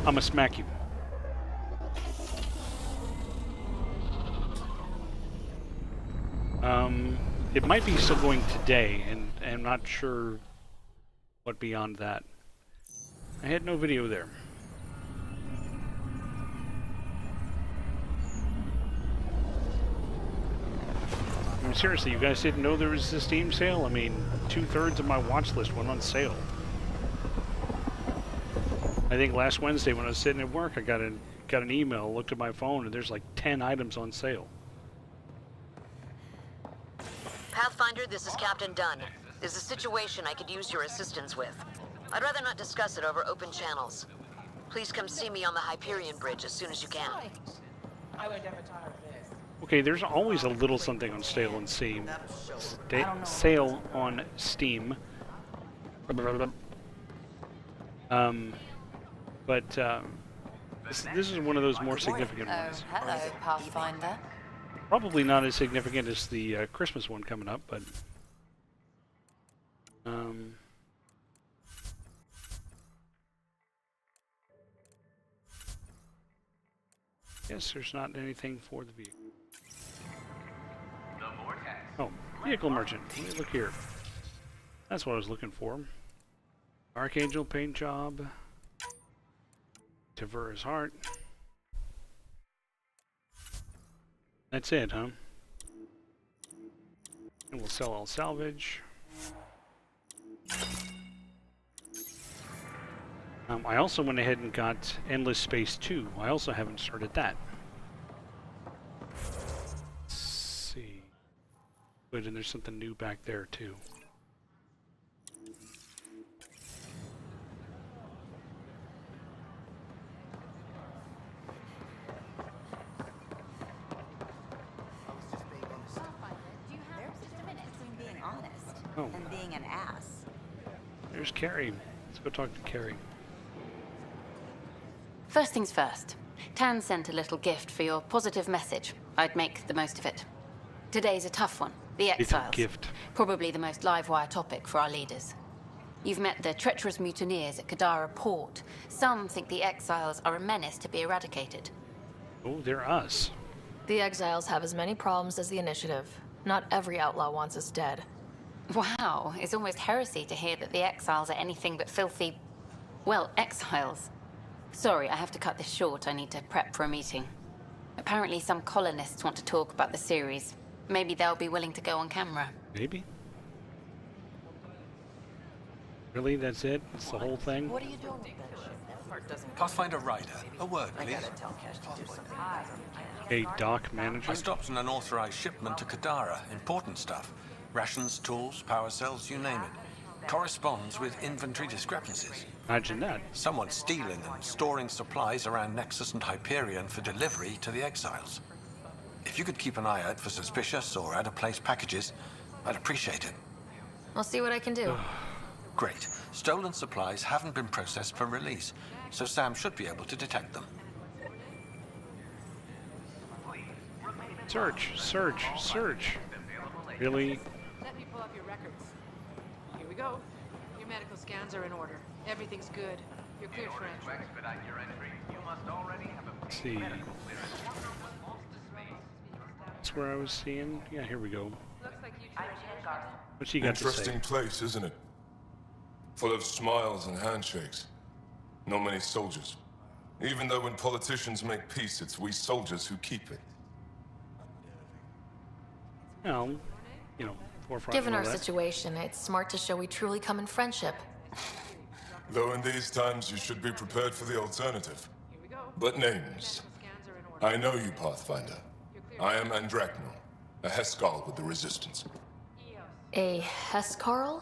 I'ma smack you. It might be still going today, and I'm not sure what beyond that. I had no video there. I mean, seriously, you guys didn't know there was a Steam sale? I mean, 2/3 of my watch list went on sale. I think last Wednesday when I was sitting at work, I got an email, looked at my phone, and there's like 10 items on sale. Pathfinder, this is Captain Dunn. There's a situation I could use your assistance with. I'd rather not discuss it over open channels. Please come see me on the Hyperion Bridge as soon as you can. Okay, there's always a little something on sale on Steam. Sale on Steam. But this is one of those more significant ones. Hello, Pathfinder. Probably not as significant as the Christmas one coming up, but yes, there's not anything for the vehicle. Oh, vehicle merchant. Let me look here. That's what I was looking for. Archangel paint job. Tavera's heart. That's it, huh? And we'll sell all salvage. I also went ahead and got Endless Space 2. I also haven't started that. Let's see. Good, and there's something new back there too. Oh. And being an ass. There's Carrie. Let's go talk to Carrie. First things first. Tan sent a little gift for your positive message. I'd make the most of it. Today's a tough one. The Exiles. It's a gift. Probably the most live-wire topic for our leaders. You've met the treacherous mutineers at Kadara Port. Some think the Exiles are a menace to be eradicated. Oh, they're us. The Exiles have as many problems as the Initiative. Not every outlaw wants us dead. Wow, it's almost heresy to hear that the Exiles are anything but filthy... well, exiles. Sorry, I have to cut this short. I need to prep for a meeting. Apparently some colonists want to talk about the series. Maybe they'll be willing to go on camera. Maybe. Really? That's it? That's the whole thing? What are you doing with that ship? Pathfinder Ryder, a word, please. A dock manager? I stopped an unauthorized shipment to Kadara. Important stuff. Rations, tools, power cells, you name it. Corresponds with inventory discrepancies. Imagine that. Someone's stealing and storing supplies around Nexus and Hyperion for delivery to the Exiles. If you could keep an eye out for suspicious or out-of-place packages, I'd appreciate it. I'll see what I can do. Great. Stolen supplies haven't been processed for release, so Sam should be able to detect them. Search, search, search. Really? Let me pull up your records. Here we go. Your medical scans are in order. Everything's good. You're cleared for entry. Let's see. That's where I was seeing. Yeah, here we go. What's he got to say? Interesting place, isn't it? Full of smiles and handshakes. Not many soldiers. Even though when politicians make peace, it's we soldiers who keep it. Well, you know, forefront. Given our situation, it's smart to show we truly come in friendship. Though in these times you should be prepared for the alternative. But names. I know you, Pathfinder. I am Andromeda, a Heskal with the Resistance. A Hescarl?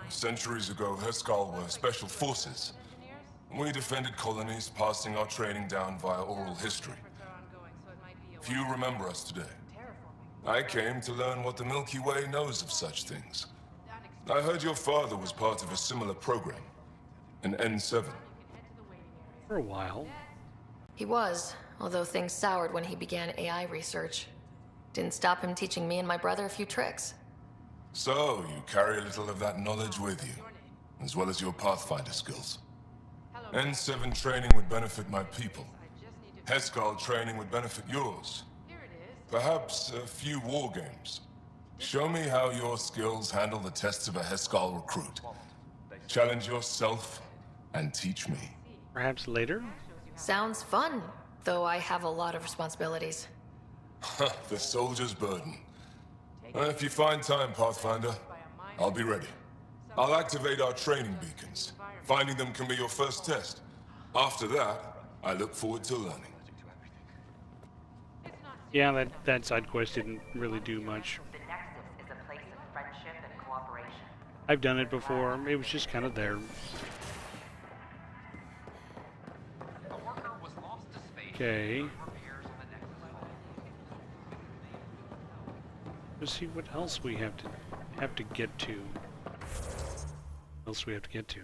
Centuries ago, Heskal were special forces. We defended colonies, passing our training down via oral history. Few remember us today. I came to learn what the Milky Way knows of such things. I heard your father was part of a similar program, an N7. For a while. He was, although things soured when he began AI research. Didn't stop him teaching me and my brother a few tricks. So, you carry a little of that knowledge with you, as well as your Pathfinder skills. N7 training would benefit my people. Heskal training would benefit yours. Perhaps a few war games. Show me how your skills handle the tests of a Heskal recruit. Challenge yourself and teach me. Perhaps later? Sounds fun, though I have a lot of responsibilities. The soldier's burden. If you find time, Pathfinder, I'll be ready. I'll activate our training beacons. Finding them can be your first test. After that, I look forward to learning. Yeah, that side quest didn't really do much. The Nexus is a place of friendship and cooperation. I've done it before. It was just kind of there. Okay. Let's see what else we have to get to. What else we have to get to?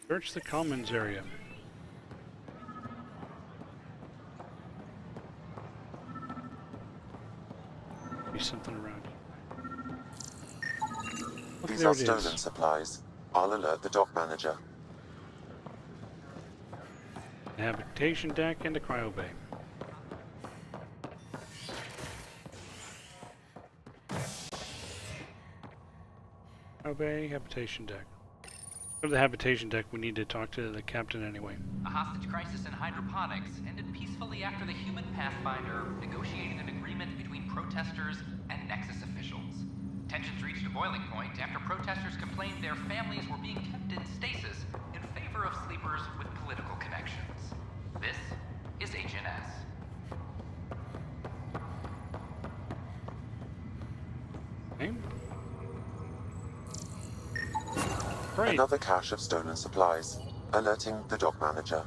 Search the commons area. Be something around here. Look, These there are it is. stolen supplies. I'll alert the dock manager. A habitation deck and a cryo bay. Cryo bay, habitation deck. Go to the habitation deck. We need to talk to the captain anyway. A hostage crisis in hydroponics ended peacefully after the human Pathfinder negotiated an agreement between protesters and Nexus officials. Tensions reached a boiling point after protesters complained their families were being kept in stasis in favor of sleepers with political connections. This is Agent S. Okay. Great. Another cache of stolen supplies. Alerting the dock manager.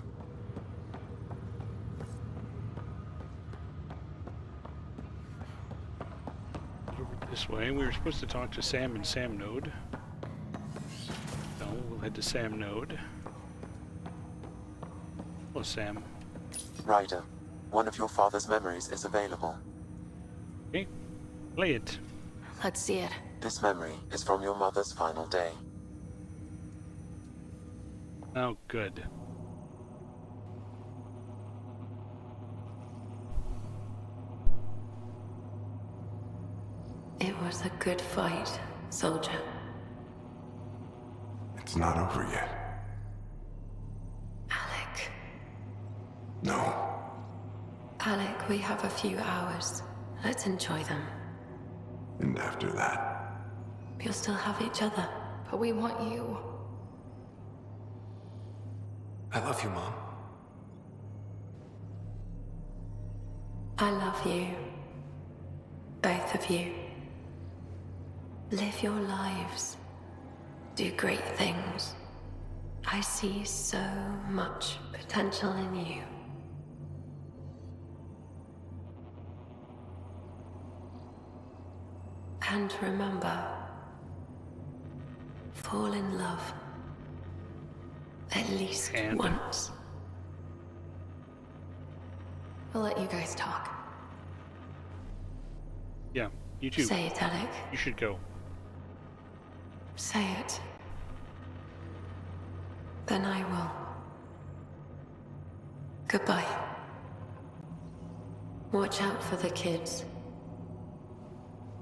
Over this way. We were supposed to talk to Sam and Sam Node. So we'll head to Sam Node. Hello, Sam. Ryder, one of your father's memories is available. Okay, play it. Let's see it. This memory is from your mother's final day. Oh, good. It was a good fight, soldier. It's not over yet. Alec. No. Alec, we have a few hours. Let's enjoy them. And after that? We'll still have each other. But we want you. I love you, Mom. I love you. Both of you. Live your lives. Do great things. I see so much potential in you. And remember, fall in love. At least once. We'll let you guys talk. Yeah, you too. Say it, Alec. You should go. Say it. Then I will. Goodbye. Watch out for the kids.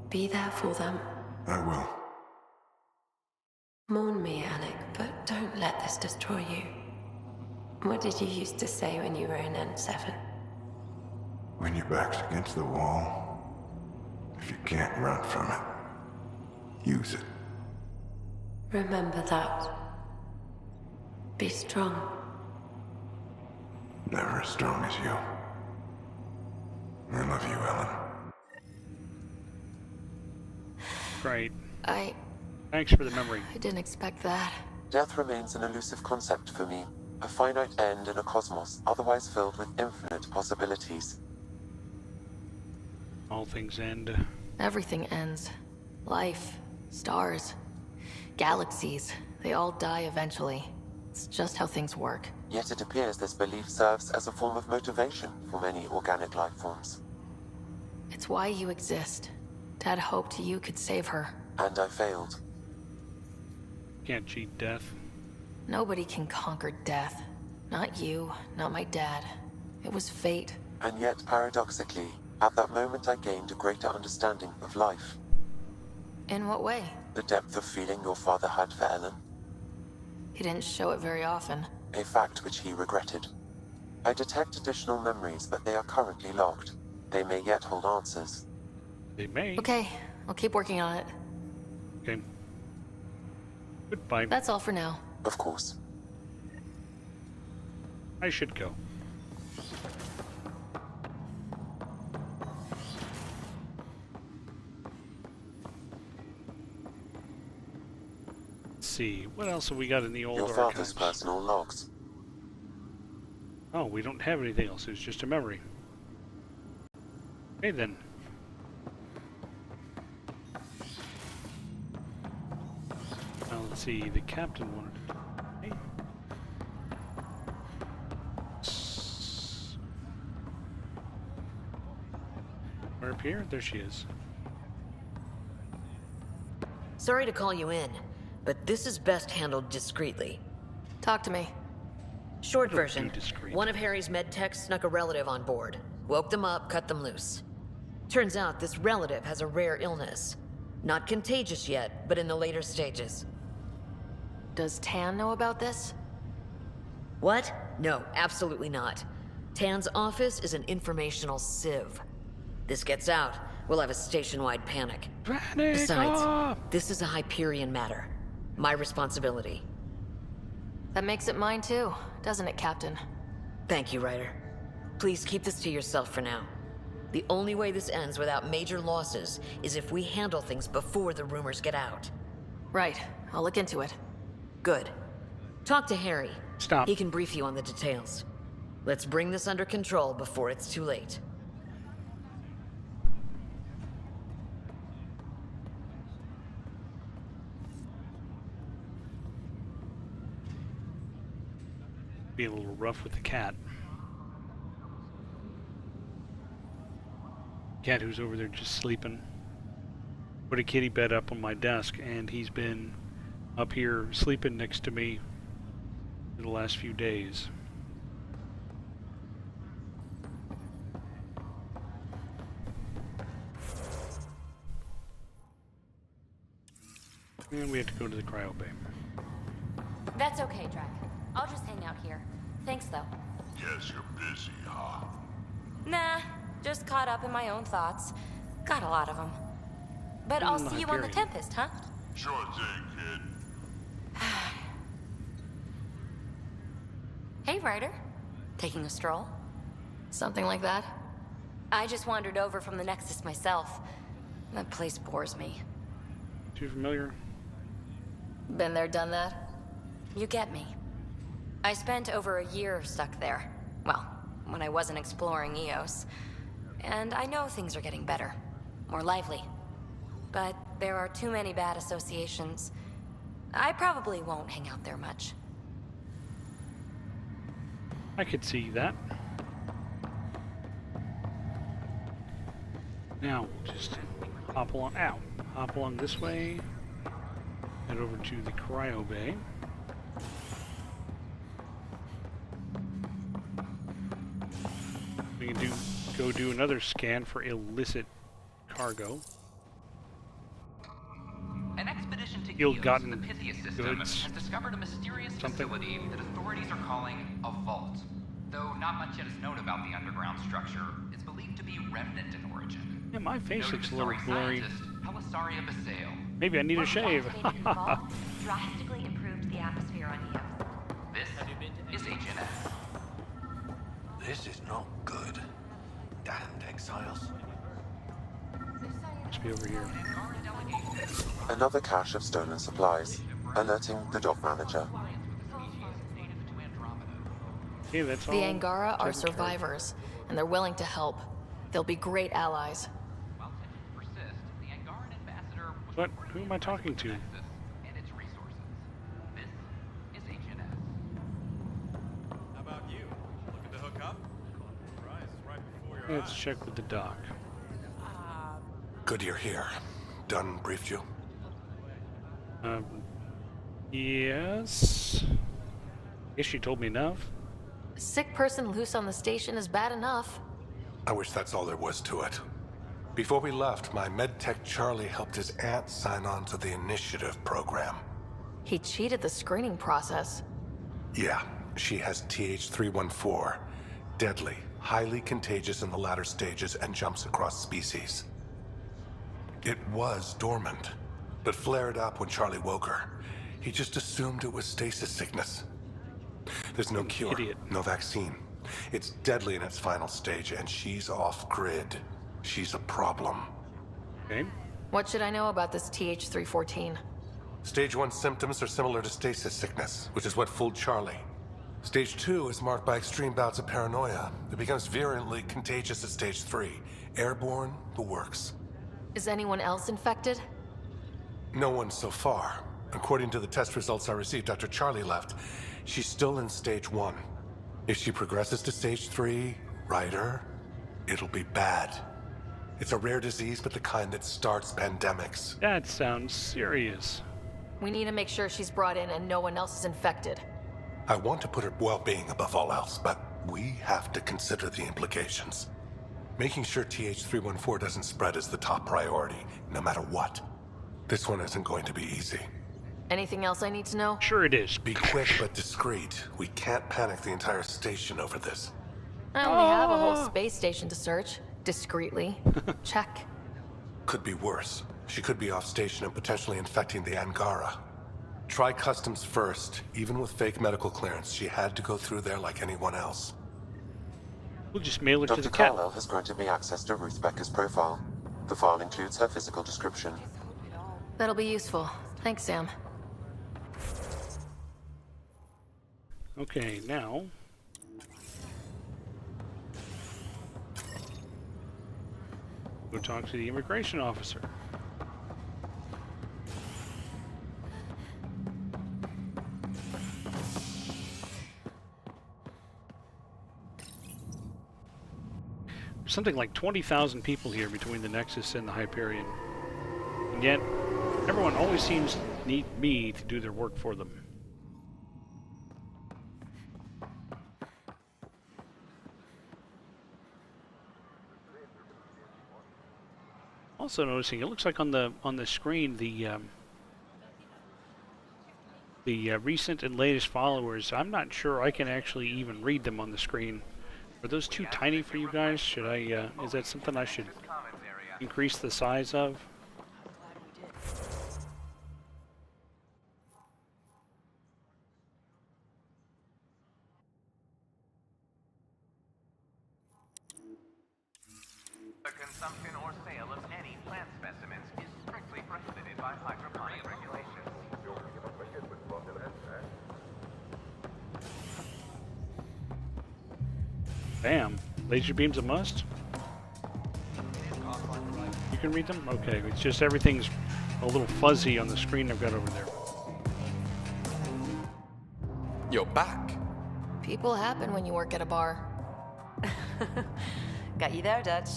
Be there for them. I will. Mourn me, Alec, but don't let this destroy you. What did you used to say when you were in N7? When your back's against the wall, if you can't run from it, use it. Remember that. Be strong. Never as strong as you. I love you, Ellen. Great. Thanks for the memory. I didn't expect that. Death remains an elusive concept for me. A finite end in a cosmos otherwise filled with infinite possibilities. All things end. Everything ends. Life, stars, galaxies. They all die eventually. It's just how things work. Yet it appears this belief serves as a form of motivation for many organic life forms. It's why you exist. Dad hoped you could save her. And I failed. Can't cheat death. Nobody can conquer death. Not you, not my dad. It was fate. And yet, paradoxically, at that moment I gained a greater understanding of life. In what way? The depth of feeling your father had for Ellen. He didn't show it very often. A fact which he regretted. I detect additional memories, but they are currently logged. They may yet hold answers. They may. Okay, I'll keep working on it. Okay. Goodbye. That's all for now. Of course. I should go. Let's see, what else have we got in the old Your father's archives? personal logs. Oh, we don't have anything else. It's just a memory. Okay then. Now let's see. The captain wanted to. Hey. We're up here. There she is. Sorry to call you in, but this is best handled discreetly. Talk to me. Short version. One of Harry's med techs snuck a relative on board. Woke them up, cut them loose. Turns out this relative has a rare illness. Not contagious yet, but in the later stages. Does Tan know about this? What? No, absolutely not. Tan's office is an informational sieve. This gets out, we'll have a station-wide panic. Besides, this is a Hyperion matter. My responsibility. That makes it mine too, doesn't it, Captain? Thank you, Ryder. Please keep this to yourself for now. The only way this ends without major losses is if we handle things before the rumors get out. Right. I'll look into it. Good. Talk to Harry. Stop. He can brief you on the details. Let's bring this under control before it's too late. Be a little rough with the cat. Cat who's over there just sleeping. Put a kitty bed up on my desk, and he's been up here sleeping next to me for the last few days. And we have to go to the cryo bay. That's okay, Drac. I'll just hang out here. Thanks, though. Guess you're busy, huh? Nah, just caught up in my own thoughts. Got a lot of them. But I'll see you on the Tempest, huh? Sure thing, kid. Hey, Ryder. Taking a stroll? Something like that? I just wandered over from the Nexus myself. That place bores me. Too familiar? Been there, done that? You get me. I spent over a year stuck there. Well, when I wasn't exploring Eos. And I know things are getting better. More lively. But there are too many bad associations. I probably won't hang out there much. I could see that. Now, just hop along. Ow. Hop along this way. Head over to the cryo bay. We can go do another scan for illicit cargo. An expedition to Ill-gotten Eos in the Pythia system goods. has discovered a mysterious facility that authorities are calling a vault. Though not much yet is known about the underground structure, it's believed to be remnant in origin. Yeah, my face Noted looks a little historic blurry. scientist Pelisaria Basale. Maybe I need a shave. Drastically improved the atmosphere on Eos. This is HNS. This is not good. Damned exiles. Must be over here. Another cache of stolen supplies, alerting the dock manager. Okay, that's all. The Angara are taken care of. survivors, and they're willing to help. They'll be great allies. What? Who am I talking to? How about you? Looking to hook up? Prize is right before your Let's check with the doc. Good you're here. Dunn briefed you? Yes. Guess she told me enough. A sick person loose on the station is bad enough. I wish that's all there was to it. Before we left, my medtech Charlie helped his aunt sign on to the initiative program. He cheated the screening process. Yeah, she has TH314. Deadly, highly contagious in the latter stages and jumps across species. It was dormant, but flared up when Charlie woke her. He just assumed it was stasis sickness. There's no cure, no vaccine. It's deadly in its final stage, and she's off-grid. She's a problem. Okay. What should I know about this TH314? Stage 1 symptoms are similar to stasis sickness, which is what fooled Charlie. Stage 2 is marked by extreme bouts of paranoia. It becomes virulently contagious at Stage 3. Airborne, the works. Is anyone else infected? No one so far. According to the test results I received after Charlie left, she's still in Stage 1. If she progresses to Stage 3, Ryder, it'll be bad. It's a rare disease, but the kind that starts pandemics. That sounds serious. We need to make sure she's brought in and no one else is infected. I want to put her well-being above all else, but we have to consider the implications. Making sure TH314 doesn't spread is the top priority, no matter what. This one isn't going to be easy. Anything else I need to know? Sure it is. Be quick but discreet. We can't panic the entire station over this. I only have a whole space station to search. Discreetly. Check. Could be worse. She could be off station and potentially infecting the Angara. Try customs first. Even with fake medical clearance, she had to go through there like anyone else. We'll just mail her to the Dr. cat. Carlyle has granted me access to Ruth Becker's profile. The file includes her physical description. That'll be useful. Thanks, Sam. Okay, now... go talk to the immigration officer. There's something like 20,000 people here between the Nexus and the Hyperion. And yet, everyone always seems to need me to do their work for them. Also noticing, it looks like on the screen the recent and latest followers. I'm not sure I can actually even read them on the screen. Are those too tiny for you guys? Should I? Is that something I should increase the size of? The consumption or sale of any plant specimens is strictly prohibited by hydroponic regulations. Bam. Laser beam's a must? You can read them? Okay, it's just everything's a little fuzzy on the screen I've got over there. You're back. People happen when you work at a bar. Got you there, Dutch.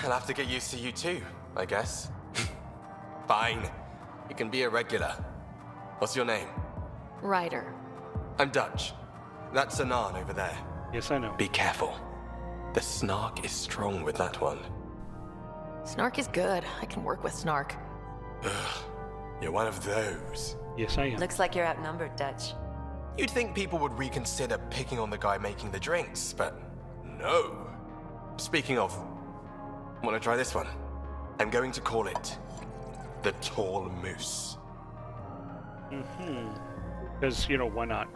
I'll have to get used to you too, I guess. Fine. You can be a regular. What's your name? Ryder. I'm Dutch. That's Anan over there. Yes, I know. Be careful. The snark is strong with that one. Snark is good. I can work with Snark. Ugh. You're one of those. Yes, I am. Looks like you're outnumbered, Dutch. You'd think people would reconsider picking on the guy making the drinks, but no. Speaking of, wanna try this one? I'm going to call it the Tall Moose. Because, you know, why not?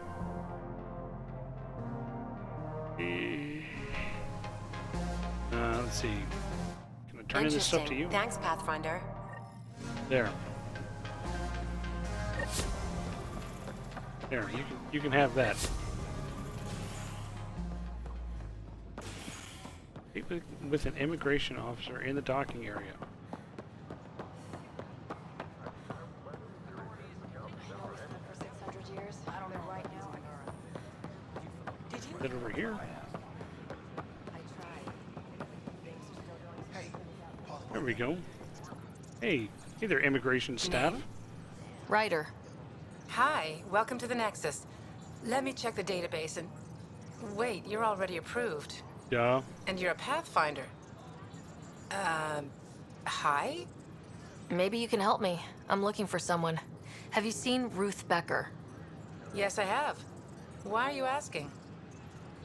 Let's see. Can I turn in this stuff to you? Thanks, Pathfinder. There. There, you can have that. Meet with an immigration officer in the docking area. Is it over here? There we go. Hey there, immigration staff. Ryder. Hi, welcome to the Nexus. Let me check the database and... Wait, you're already approved. Yeah. And you're a Pathfinder. Hi? Maybe you can help me. I'm looking for someone. Have you seen Ruth Becker? Yes, I have. Why are you asking?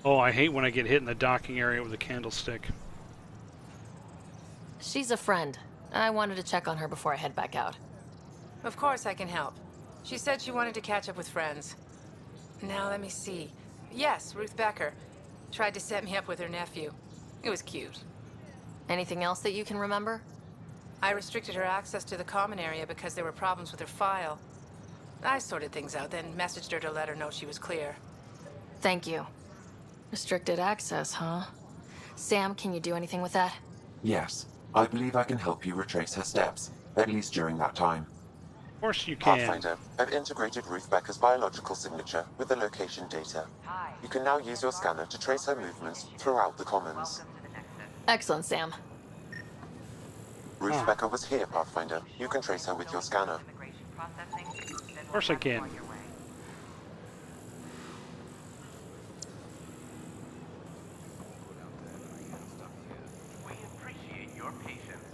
Oh, I hate when I get hit in the docking area with a candlestick. She's a friend. I wanted to check on her before I head back out. Of course I can help. She said she wanted to catch up with friends. Now, let me see. Yes, Ruth Becker. Tried to set me up with her nephew. It was cute. Anything else that you can remember? I restricted her access to the common area because there were problems with her file. I sorted things out, then messaged her to let her know she was clear. Thank you. Restricted access, huh? Sam, can you do anything with that? Yes, I believe I can help you retrace her steps, at least during that time. Of course you can. Pathfinder, I've integrated Ruth Becker's biological signature with the location data. You can now use your scanner to trace her movements throughout the Commons. Excellent, Sam. Ruth Becker was here, Pathfinder. You can trace her with your scanner. Of course I can. We appreciate your patience.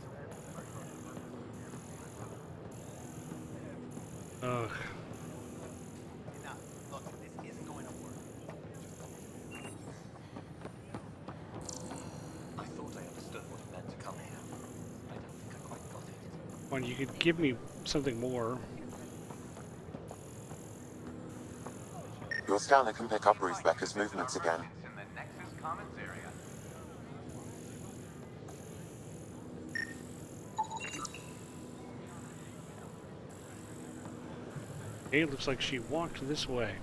Ugh. I thought I understood what it meant to come here. I don't think I quite got it. Well, you could give me something more. Your scanner can pick up Ruth Becker's movements again. In the Nexus Commons area. Okay, looks like she walked this way.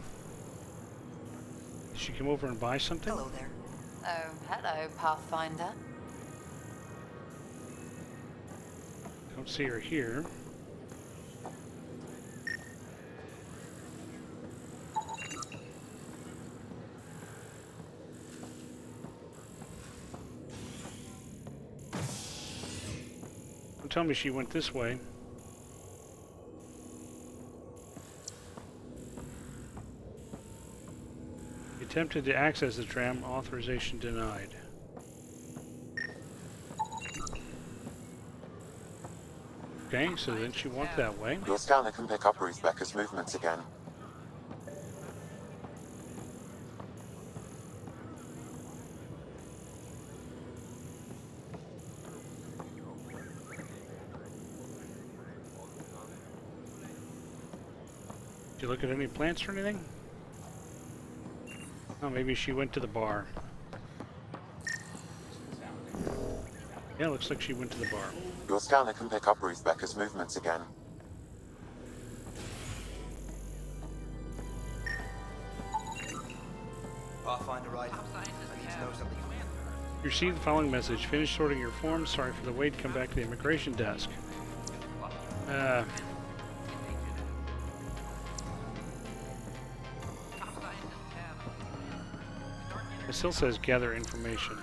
Did she come over and buy something? Hello there. Oh, hello, Pathfinder. Don't see her here. Don't tell me she went this way. Attempted to access the tram, authorization denied. Okay, so then she walked that way. Your scanner can pick up Ruth Becker's movements again. Did you look at any plants or anything? Oh, maybe she went to the bar. Yeah, looks like she went to the bar. Your scanner can pick up Ruth Becker's movements again. Pathfinder right. I need to know something. You received the following message. Finish sorting your forms. Sorry for the wait. Come back to the immigration desk. It still says gather information.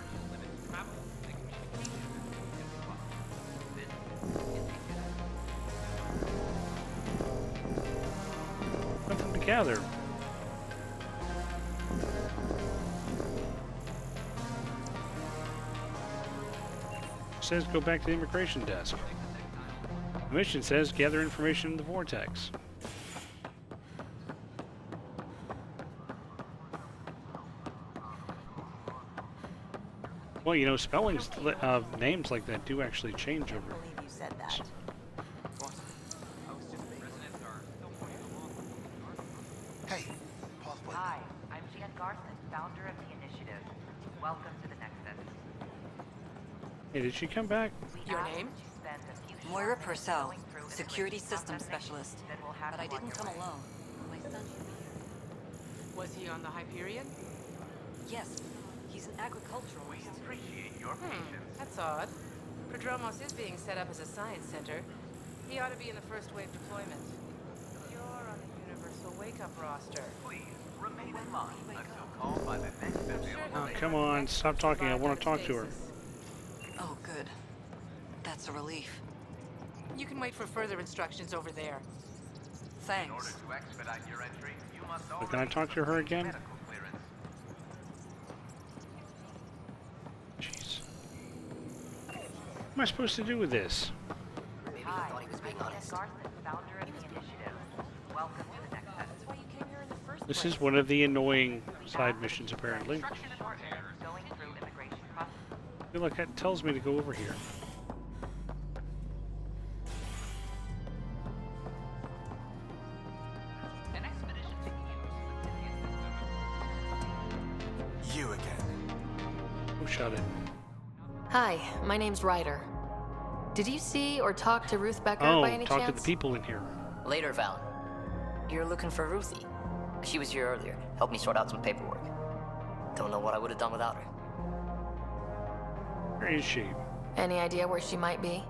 Nothing to gather. It says go back to the immigration desk. The mission says gather information in the vortex. Well, you know, spellings of names like that do actually change over. I believe you said that. Hey, Pathfinder. Hi, I'm Jan Garson, founder of the initiative. Welcome to the Nexus. Hey, did she come back? Your name? Moira Purcell, security systems specialist. But I didn't come alone. My son should be here. Was he on the Hyperion? Yes, he's an agriculturalist. We appreciate your patience. That's odd. Prodromos is being set up as a science center. He ought to be in the first wave deployment. You're on the Universal Wake-Up roster. Please remain in line until called by the next available. Oh, come on, stop talking. I want to talk to her. Oh, good. That's a relief. You can wait for further instructions over there. Thanks. In order to expedite your entry, you must So can I talk to her again? medical clearance. Jeez. What am I supposed to do with this? Hi, I'm Jan Garson, founder of the initiative. Welcome to the Nexus. That's why you came here in the first This is one of the annoying side missions, apparently. going through immigration process. I feel like that tells me to go over here. You again. Who shot it? Hi, my name's Ryder. Did you see or talk to Ruth Becker Oh, by any talk chance? to the people in here. Later, Val. You're looking for Ruthie. She was here earlier. Helped me sort out some paperwork. Don't know what I would have done without her. Where is she? Any idea where she might be?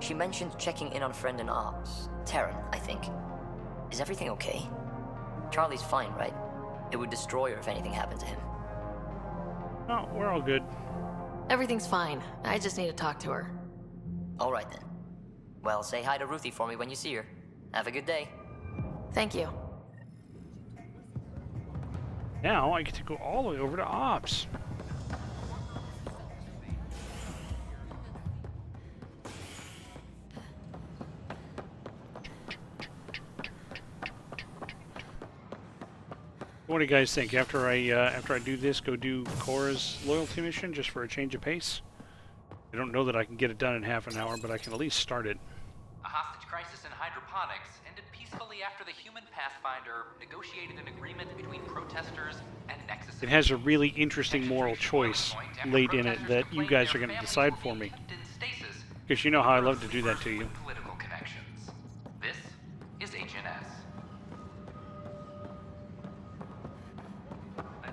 She mentioned checking in on a friend in ops. Taryn, I think. Is everything okay? Charlie's fine, right? It would destroy her if anything happened to him. Oh, we're all good. Everything's fine. I just need to talk to her. All right, then. Well, say hi to Ruthie for me when you see her. Have a good day. Thank you. Now I get to go all the way over to Ops. What do you guys think? After I do this, go do Cora's loyalty mission just for a change of pace? I don't know that I can get it done in half an hour, but I can at least start it. A hostage crisis in hydroponics ended peacefully after the human Pathfinder negotiated an agreement between protesters and Nexus. It has a really interesting moral choice laid in it that you guys are going to decide for me. Because you know how I love to do that to you. Political connections. This is HNS.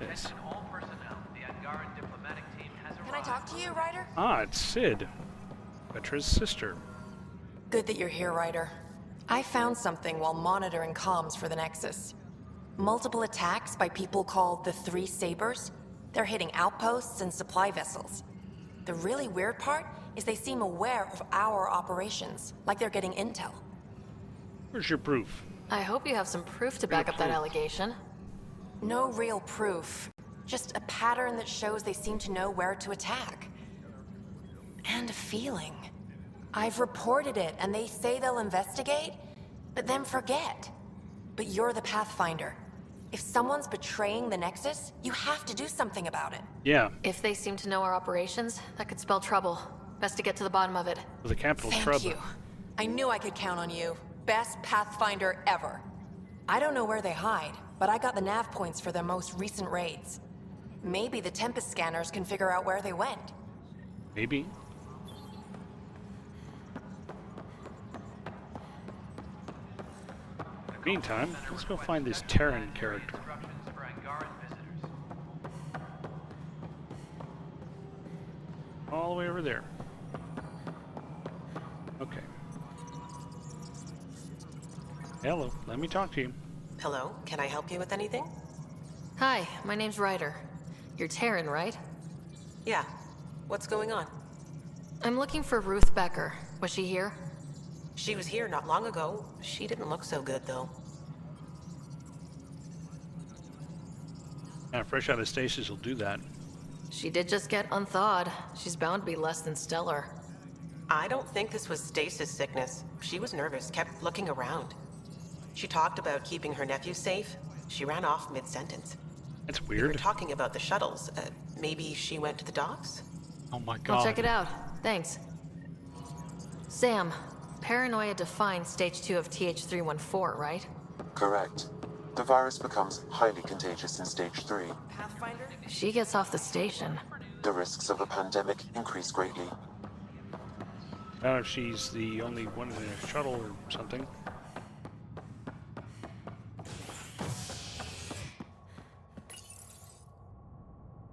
Yes. All personnel. The Angaran diplomatic team has arrived. Can I talk to you, Ryder? Ah, it's Sid, Petra's sister. Good that you're here, Ryder. I found something while monitoring comms for the Nexus. Multiple attacks by people called the Three Sabers. They're hitting outposts and supply vessels. The really weird part is they seem aware of our operations, like they're getting intel. Where's your proof? I hope you have some proof to back up that allegation. No real proof. Just a pattern that shows they seem to know where to attack. And a feeling. I've reported it, and they say they'll investigate, but then forget. But you're the Pathfinder. If someone's betraying the Nexus, you have to do something about it. Yeah. If they seem to know our operations, that could spell trouble. Best to get to the bottom of it. With a capital Thank trouble. you. I knew I could count on you. Best Pathfinder ever. I don't know where they hide, but I got the nav points for their most recent raids. Maybe the Tempest scanners can figure out where they went. Maybe. Meantime, let's go find this Terran character. All the way over there. Okay. Hello, let me talk to you. Hello, can I help you with anything? Hi, my name's Ryder. You're Taryn, right? Yeah. What's going on? I'm looking for Ruth Becker. Was she here? She was here not long ago. She didn't look so good, though. Yeah, fresh out of stasis will do that. She did just get unthawed. She's bound to be less than stellar. I don't think this was stasis sickness. She was nervous, kept looking around. She talked about keeping her nephew safe. She ran off mid-sentence. That's We were weird. talking about the shuttles. Maybe she went to the docks? Oh my god. I'll check it out. Thanks. Sam, paranoia defines stage 2 of TH314, right? Correct. The virus becomes highly contagious in stage 3. Pathfinder? She gets off the station. The risks of a pandemic increase greatly. I don't know if she's the only one in a shuttle or something.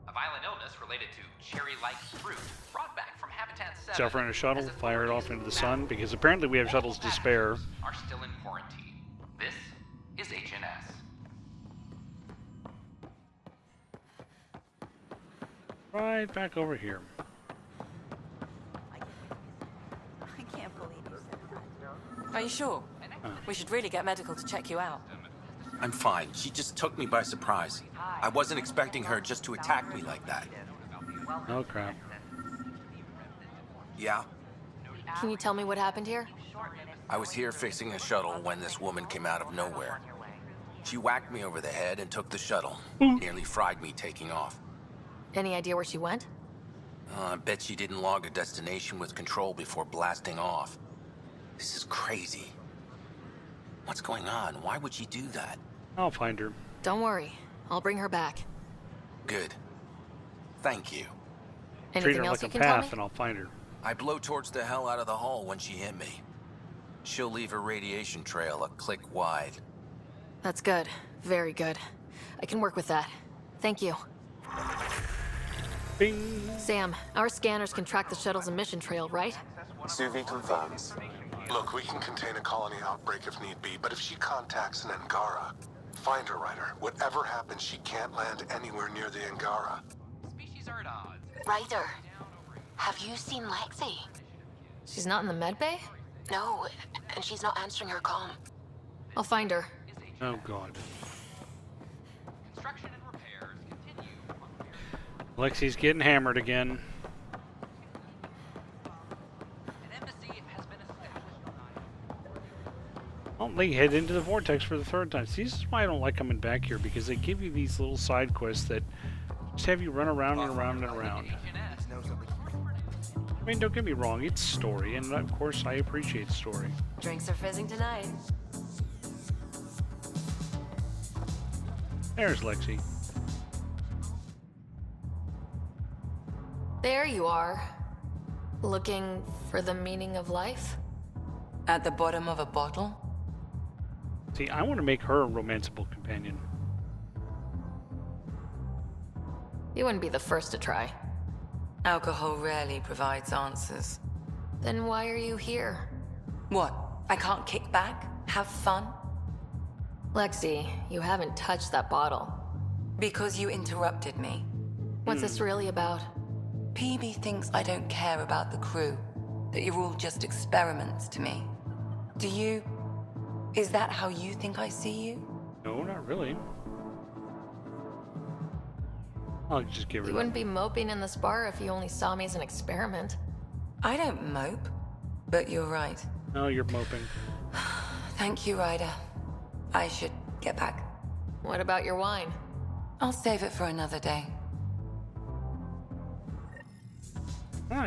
A violent illness related to cherry-like fruit brought back from Habitat 7. Self in a shuttle, fire it off into the sun, because apparently we have shuttles to spare. Are still in quarantine. This is HNS. Right back over here. I can't believe you said that. Are you sure? We should really get medical to check you out. I'm fine. She just took me by surprise. I wasn't expecting her just to attack me like that. Oh crap. Yeah? Can you tell me what happened here? I was here fixing a shuttle when this woman came out of nowhere. She whacked me over the head and took the shuttle. Nearly fried me taking off. Any idea where she went? I bet she didn't log a destination with control before blasting off. This is crazy. What's going on? Why would she do that? I'll find her. Don't worry. I'll bring her back. Good. Thank you. Treat Anything her else like you a can tell me? path and I'll find her. I blowtorched the hell out of the hull when she hit me. She'll leave her radiation trail a click wide. That's good. Very good. I can work with that. Thank you. Bing. Sam, our scanners can track the shuttle's emission trail, right? Suvi confirms. Look, we can contain a colony outbreak if need be, but if she contacts an Angara, find her, Ryder. Whatever happens, she can't land anywhere near the Angara. Species are at odds. Ryder, have you seen Lexi? She's not in the med bay? No, and she's not answering her comm. I'll find her. Oh god. Construction and repairs continue. Lexi's getting hammered again. An embassy has been established. Well, they head into the vortex for the third time. See, this is why I don't like coming back here, because they give you these little side quests that just have you run around and around and around. I mean, don't get me wrong, it's story, and of course I appreciate story. Drinks are fizzing tonight. There's Lexi. There you are. Looking for the meaning of life? At the bottom of a bottle? See, I want to make her a romanceable companion. You wouldn't be the first to try. Alcohol rarely provides answers. Then why are you here? What? I can't kick back? Have fun? Lexi, you haven't touched that bottle. Because you interrupted me. What's this really about? PB thinks I don't care about the crew. That you're all just experiments to me. Do you... Is that how you think I see you? No, not really. I'll just give her You wouldn't be moping in this bar if you only saw me as an experiment. I don't mope, but you're right. No, you're moping. Thank you, Ryder. I should get back. What about your wine? I'll save it for another day.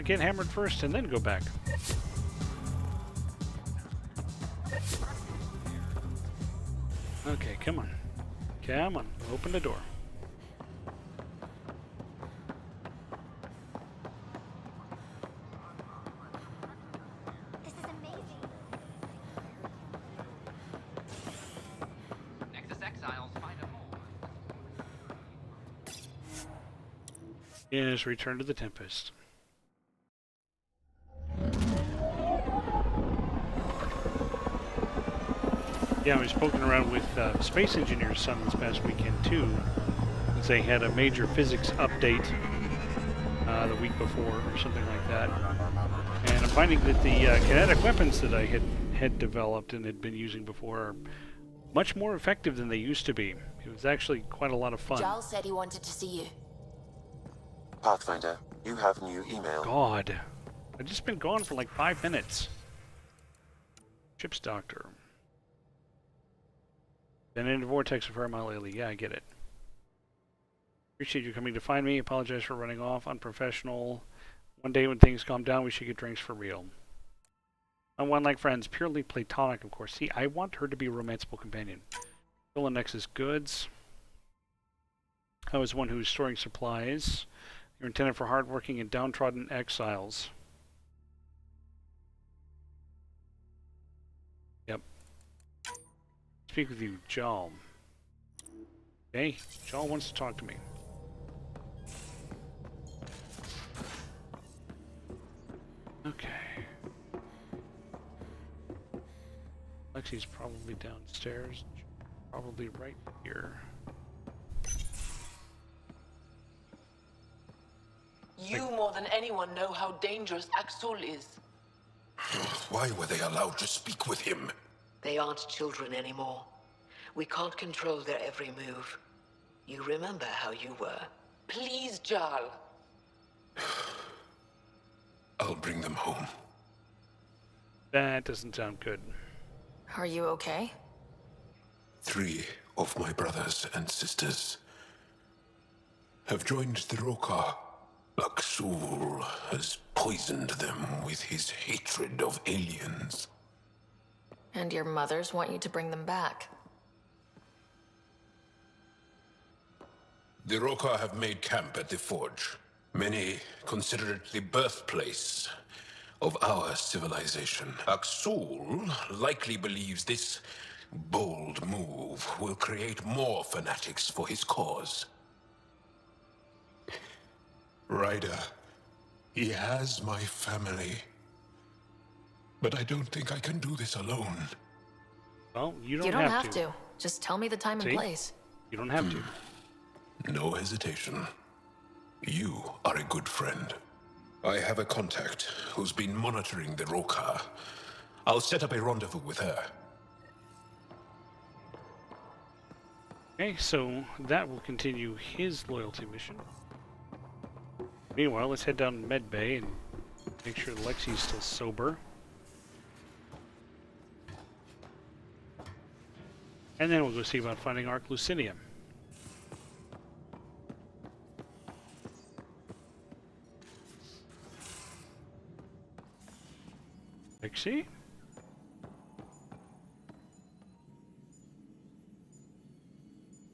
Get hammered first and then go back. Okay, come on. Come on, open the door. This is amazing. Nexus exiles find a home. Yes, return to the Tempest. Yeah, I was poking around with Space Engineer's son this past weekend too, since they had a major physics update the week before or something like that. And I'm finding that the kinetic weapons that I had developed and had been using before are much more effective than they used to be. It was actually quite a lot of fun. Giles said he wanted to see you. Pathfinder, you have new email. God, I've just been gone for like 5 minutes. Ship's doctor. Been in a vortex a fair amount lately. Yeah, I get it. Appreciate you coming to find me. Apologize for running off. Unprofessional. One day when things calm down, we should get drinks for real. One like friends. Purely platonic, of course. See, I want her to be a romanceable companion. Stolen Nexus goods. I was one who was storing supplies. You're intended for hardworking and downtrodden exiles. Yep. Speak with you, Jal. Okay, Jal wants to talk to me. Okay. Lexi's probably downstairs. Probably right here. You more than anyone know how dangerous Axel is. Why were they allowed to speak with him? They aren't children anymore. We can't control their every move. You remember how you were. Please, Jal. I'll bring them home. That doesn't sound good. Are you okay? 3 of my brothers and sisters have joined the Roka. Aksul has poisoned them with his hatred of aliens. And your mothers want you to bring them back. The Roka have made camp at the forge. Many consider it the birthplace of our civilization. Aksul likely believes this bold move will create more fanatics for his cause. Ryder, he has my family. But I don't think I can do this alone. Well, you You don't have to. Just tell me the time and See? place. You don't have to. No hesitation. You are a good friend. I have a contact who's been monitoring the Roka. I'll set up a rendezvous with her. Okay, so that will continue his loyalty mission. Meanwhile, let's head down to Med Bay and make sure Lexi's still sober. And then we'll go see about finding Ark Lucinium. Lexi?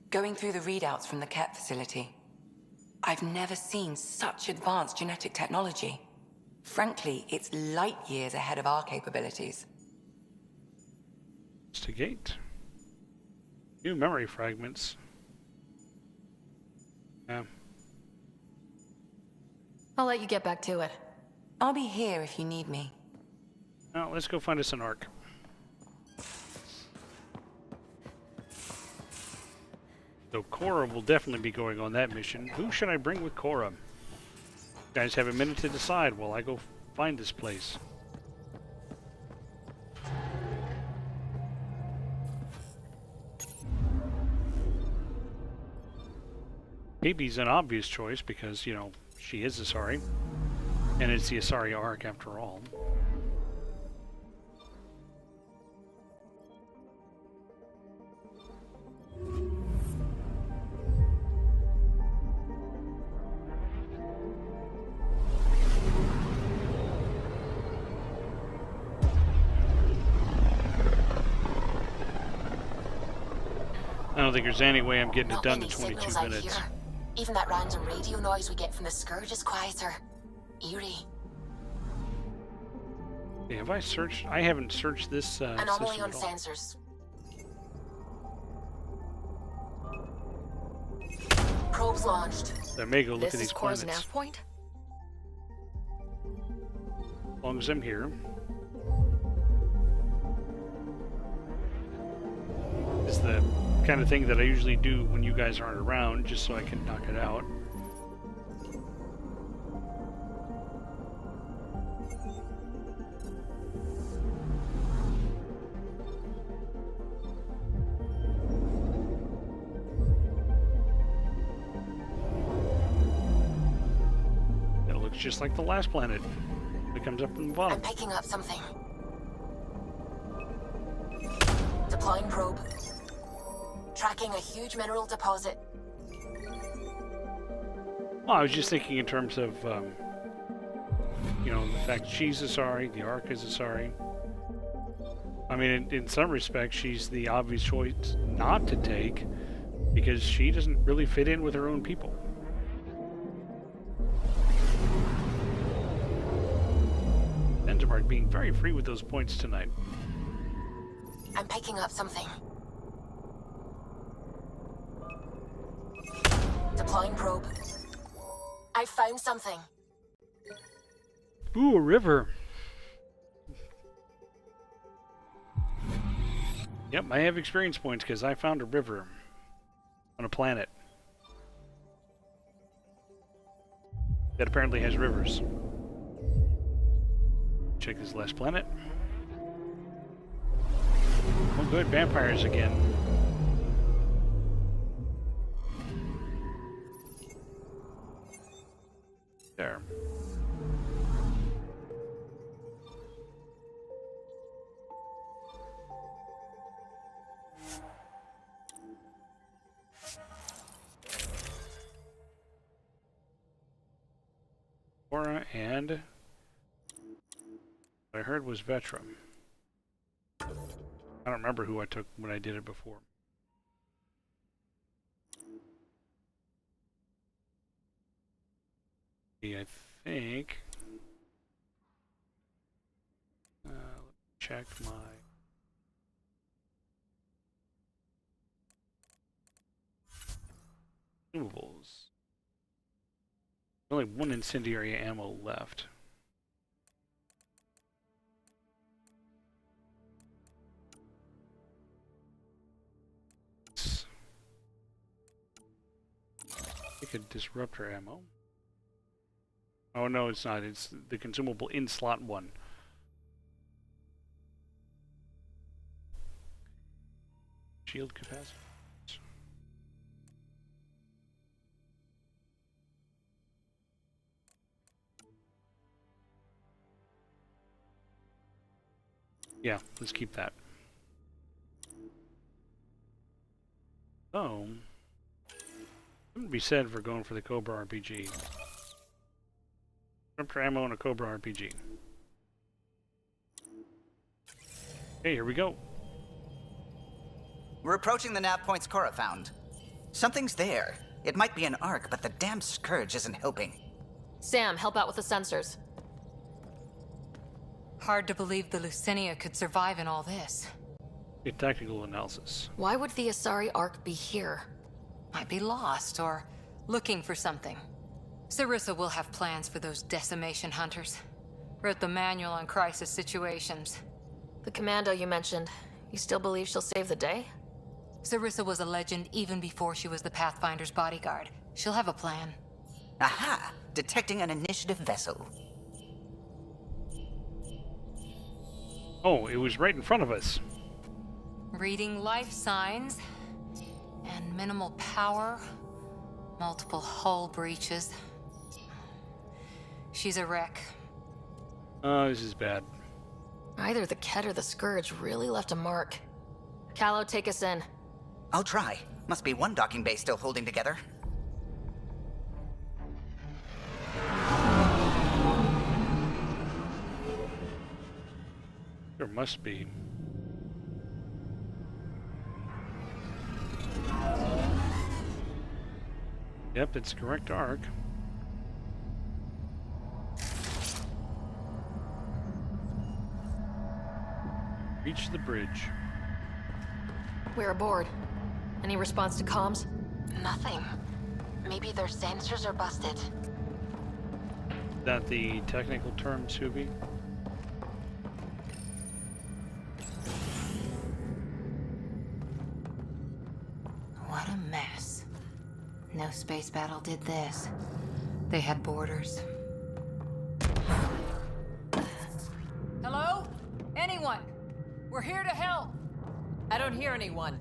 Going through the readouts from the KEP facility, I've never seen such advanced genetic technology. Frankly, it's light years ahead of our capabilities. Investigate. New memory fragments. Yeah. I'll let you get back to it. I'll be here if you need me. Now, let's go find us an Ark. So Cora will definitely be going on that mission. Who should I bring with Cora? You guys have a minute to decide while I go find this place. Baby's an obvious choice because, you know, she is Asari. And it's the Asari Ark after all. I don't think there's any way I'm getting it done in 22 minutes. Hear. Even that random radio noise we get from the Scourge is quieter. Eerie. Yeah, have I searched? I haven't searched this Anomaly system on at all. sensors. Probes launched. I may go look This at is these Cora's planets. nav point? As long as I'm here. It's the kind of thing that I usually do when you guys aren't around, just so I can knock it out. It looks just like the last planet. It comes up from the bottom. I'm picking up something. Deploying probe. Tracking a huge mineral deposit. Well, I was just thinking in terms of, you know, the fact she's Asari, the Ark is Asari. I mean, in some respects, she's the obvious choice not to take because she doesn't really fit in with her own people. Enzimard being very free with those points tonight. I'm picking up something. Deploying probe. I found something. Ooh, a river. Yep, I have experience points because I found a river on a planet that apparently has rivers. Check this last planet. Oh good, vampires again. There. Cora and what I heard was Vetra. I don't remember who I took when I did it before. I think. Let me check my. Consumables. Only one incendiary ammo left. Take a disruptor ammo. Oh no, it's not. It's the consumable in slot 1. Shield capacity. Yeah, let's keep that. So, something to be said for going for the Cobra RPG. Disruptor ammo and a Cobra RPG. Okay, here we go. We're approaching the nav points Cora found. Something's there. It might be an arc, but the damn Scourge isn't helping. Sam, help out with the sensors. Hard to believe the Lucinia could survive in all this. A tactical analysis. Why would the Asari Ark be here? Might be lost or looking for something. Sarissa will have plans for those decimation hunters. Wrote the manual on crisis situations. The commando you mentioned, you still believe she'll save the day? Sarissa was a legend even before she was the Pathfinder's bodyguard. She'll have a plan. Aha! Detecting an initiative vessel. Oh, it was right in front of us. Reading life signs. And minimal power. Multiple hull breaches. She's a wreck. Oh, this is bad. Either the Ket or the Scourge really left a mark. Callow, take us in. I'll try. Must be one docking bay still holding together. There must be. Yep, it's correct arc. Reach the bridge. We're aboard. Any response to comms? Nothing. Maybe their sensors are busted. Is that the technical term, Subi? What a mess. No space battle did this. They had borders. Hello? Anyone? We're here to help. I don't hear anyone.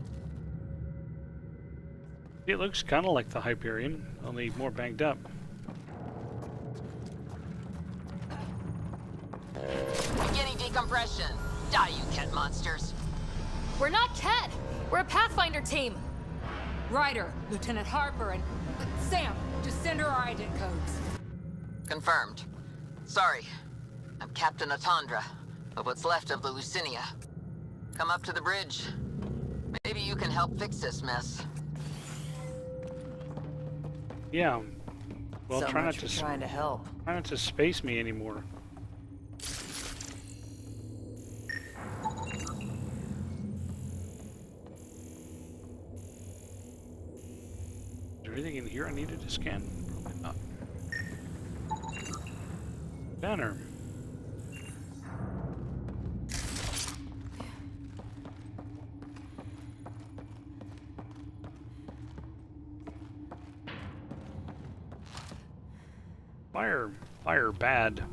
It looks kind of like the Hyperion, only more banged up. Beginning decompression. Die, you Ket monsters. We're not Ket! We're a Pathfinder team! Ryder, Lieutenant Harper, and Sam, just send her our ident codes. Confirmed. Sorry. I'm Captain Atandra, of what's left of the Lucinia. Come up to the bridge. Maybe you can help fix this mess. Yeah. Well, So try not much to for trying to help. Try not to space me anymore. Is there anything in here I needed to scan? Probably not. Banner. Fire bad.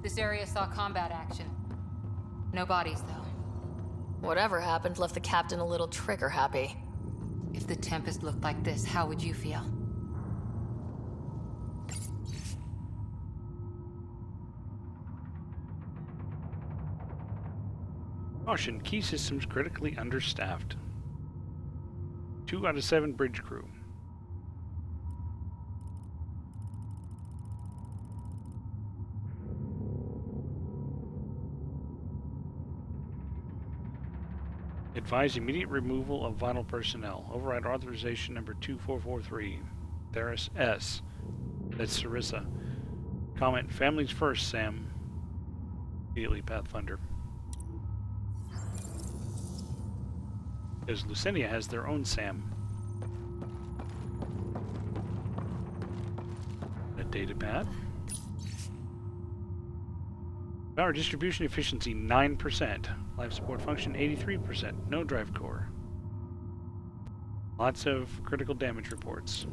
This area saw combat action. No bodies, though. Whatever happened left the captain a little trigger happy. If the Tempest looked like this, how would you feel? Caution, key systems critically understaffed. 2 out of 7 bridge crew. Advise immediate removal of vital personnel. Override authorization number 2443. Theris S. That's Sarissa. Comment, families first, Sam. Immediately, Pathfinder. Because Lucinia has their own Sam. A data pad. Power distribution efficiency 9%. Life support function 83%. No drive core. Lots of critical damage reports.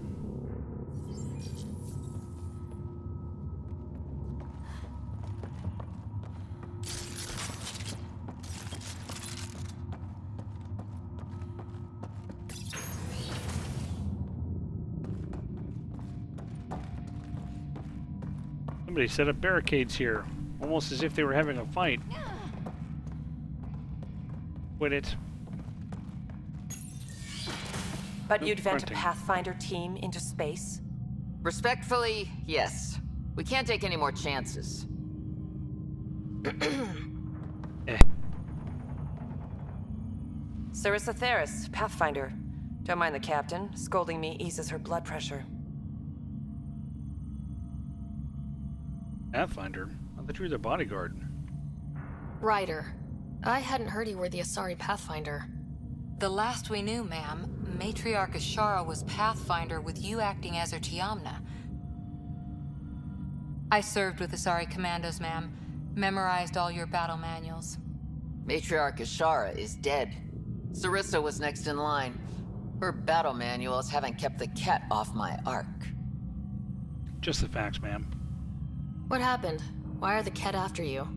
Somebody set up barricades here, almost as if they were having a fight. Quit it. But you'd vent a Pathfinder team into space? Respectfully, yes. We can't take any more chances. Sarissa Theris, Pathfinder. Don't mind the captain. Scolding me eases her blood pressure. Pathfinder? I thought you were the bodyguard. Ryder. I hadn't heard you were the Asari Pathfinder. The last we knew, ma'am, Matriarch Ashara was Pathfinder with you acting as her Tiamna. I served with Asari Commandos, ma'am. Memorized all your battle manuals. Matriarch Ashara is dead. Sarissa was next in line. Her battle manuals haven't kept the cat off my ark. Just the facts, ma'am. What happened? Why are the Ket after you?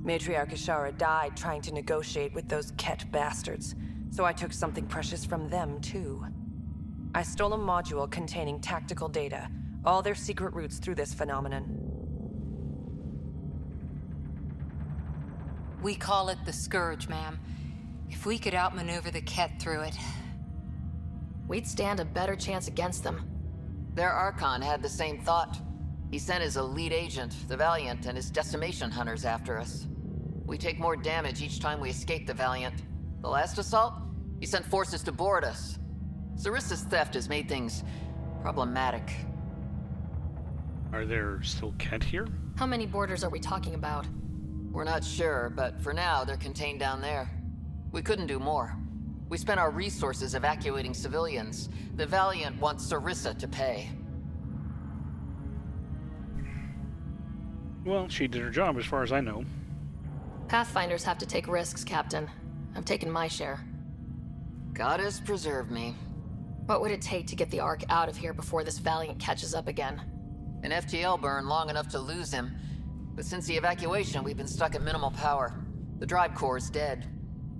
Matriarch Ashara died trying to negotiate with those Ket bastards, so I took something precious from them, too. I stole a module containing tactical data, all their secret routes through this phenomenon. We call it the Scourge, ma'am. If we could outmaneuver the Ket through it, we'd stand a better chance against them. Their Archon had the same thought. He sent his elite agent, the Valiant, and his decimation hunters after us. We take more damage each time we escape the Valiant. The last assault, he sent forces to board us. Sarissa's theft has made things problematic. Are there still Ket here? How many boarders are we talking about? We're not sure, but for now, they're contained down there. We couldn't do more. We spent our resources evacuating civilians. The Valiant wants Sarissa to pay. Well, she did her job as far as I know. Pathfinders have to take risks, Captain. I've taken my share. God has preserved me. What would it take to get the Ark out of here before this Valiant catches up again? An FTL burn long enough to lose him. But since the evacuation, we've been stuck at minimal power. The drive core is dead.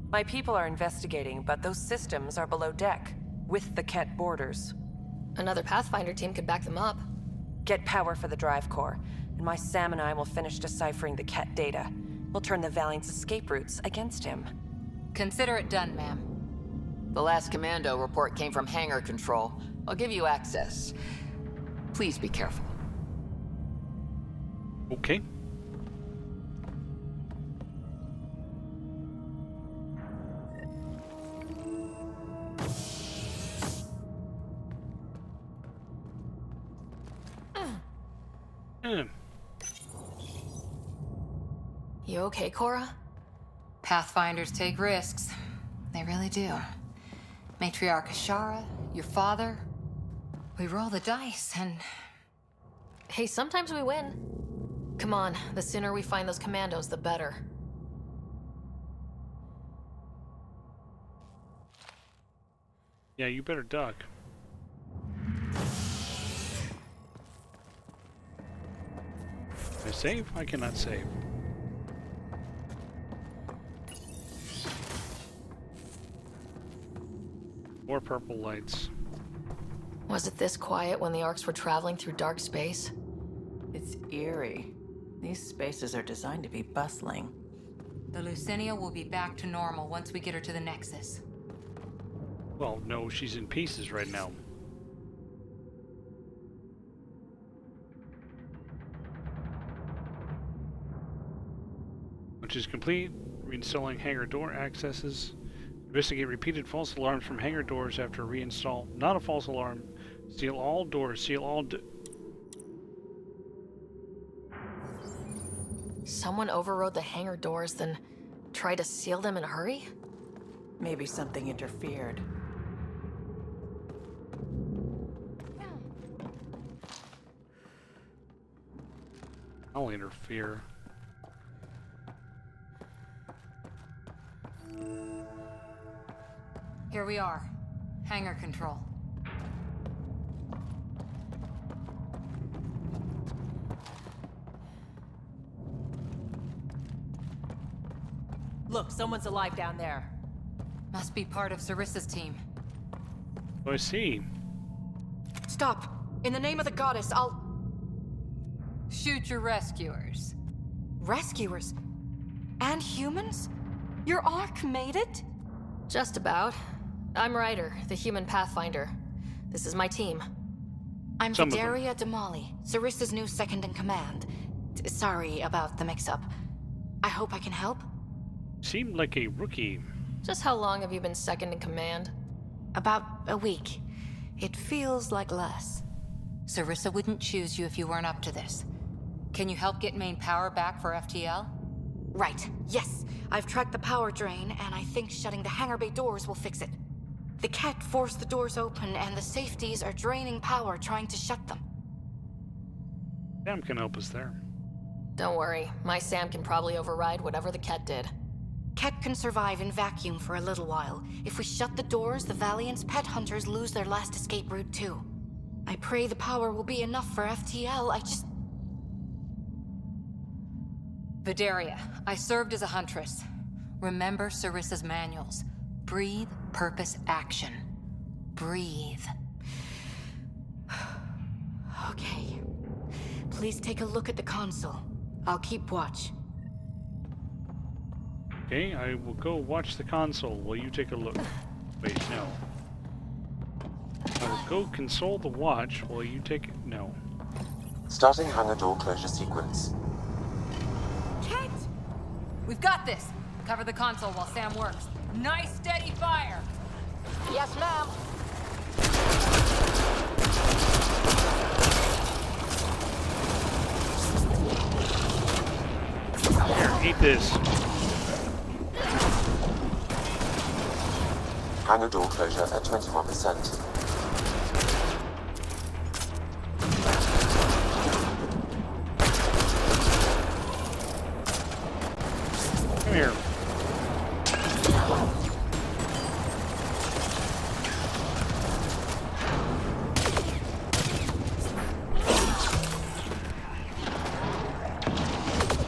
My people are investigating, but those systems are below deck, with the Ket borders. Another Pathfinder team could back them up. Get power for the drive core, and my Sam and I will finish deciphering the Ket data. We'll turn the Valiant's escape routes against him. Consider it done, ma'am. The last commando report came from hangar control. I'll give you access. Please be careful. Okay. You okay, Cora? Pathfinders take risks. They really do. Matriarch Ashara, your father. We roll the dice and... Hey, sometimes we win. Come on, the sooner we find those commandos, the better. Yeah, you better duck. Can I save? I cannot save. More purple lights. Was it this quiet when the Arks were traveling through dark space? It's eerie. These spaces are designed to be bustling. The Lucinia will be back to normal once we get her to the Nexus. Well, no, she's in pieces right now. Which is complete. Reinstalling hangar door accesses. Investigate repeated false alarms from hangar doors after reinstall. Not a false alarm. Seal all doors. Seal all Someone overrode the hangar doors, then tried to seal them in a hurry? Maybe something interfered. I'll interfere. Here we are. Hangar control. Look, someone's alive down there. Must be part of Sarissa's team. Oh, I see. Stop. In the name of the goddess, I'll... Shoot your rescuers. Rescuers? And humans? Your Ark made it? Just about. I'm Ryder, the human pathfinder. This is my team. I'm Vidaria Damali, Sarissa's new second-in-command. Sorry about the mix-up. I hope I can help? Seemed like a rookie. Just how long have you been second in command? About a week. It feels like less. Sarissa wouldn't choose you if you weren't up to this. Can you help get main power back for FTL? Right. Yes. I've tracked the power drain, and I think shutting the hangar bay doors will fix it. The Ket forced the doors open, and the safeties are draining power trying to shut them. Sam can help us there. Don't worry. My Sam can probably override whatever the Ket did. Ket can survive in vacuum for a little while. If we shut the doors, the Valiant's pet hunters lose their last escape route too. I pray the power will be enough for FTL. Vidaria, I served as a huntress. Remember Sarissa's manuals. Breathe, purpose, action. Breathe. Okay. Please take a look at the console. I'll keep watch. Okay, I will go watch the console while you take a look. Wait, no. I will go console the watch while you take it. No. Starting hangar door closure sequence. Ket! We've got this. Cover the console while Sam works. Nice steady fire! Yes, ma'am. Here, eat this. Hangar door closure at 21%. Come here.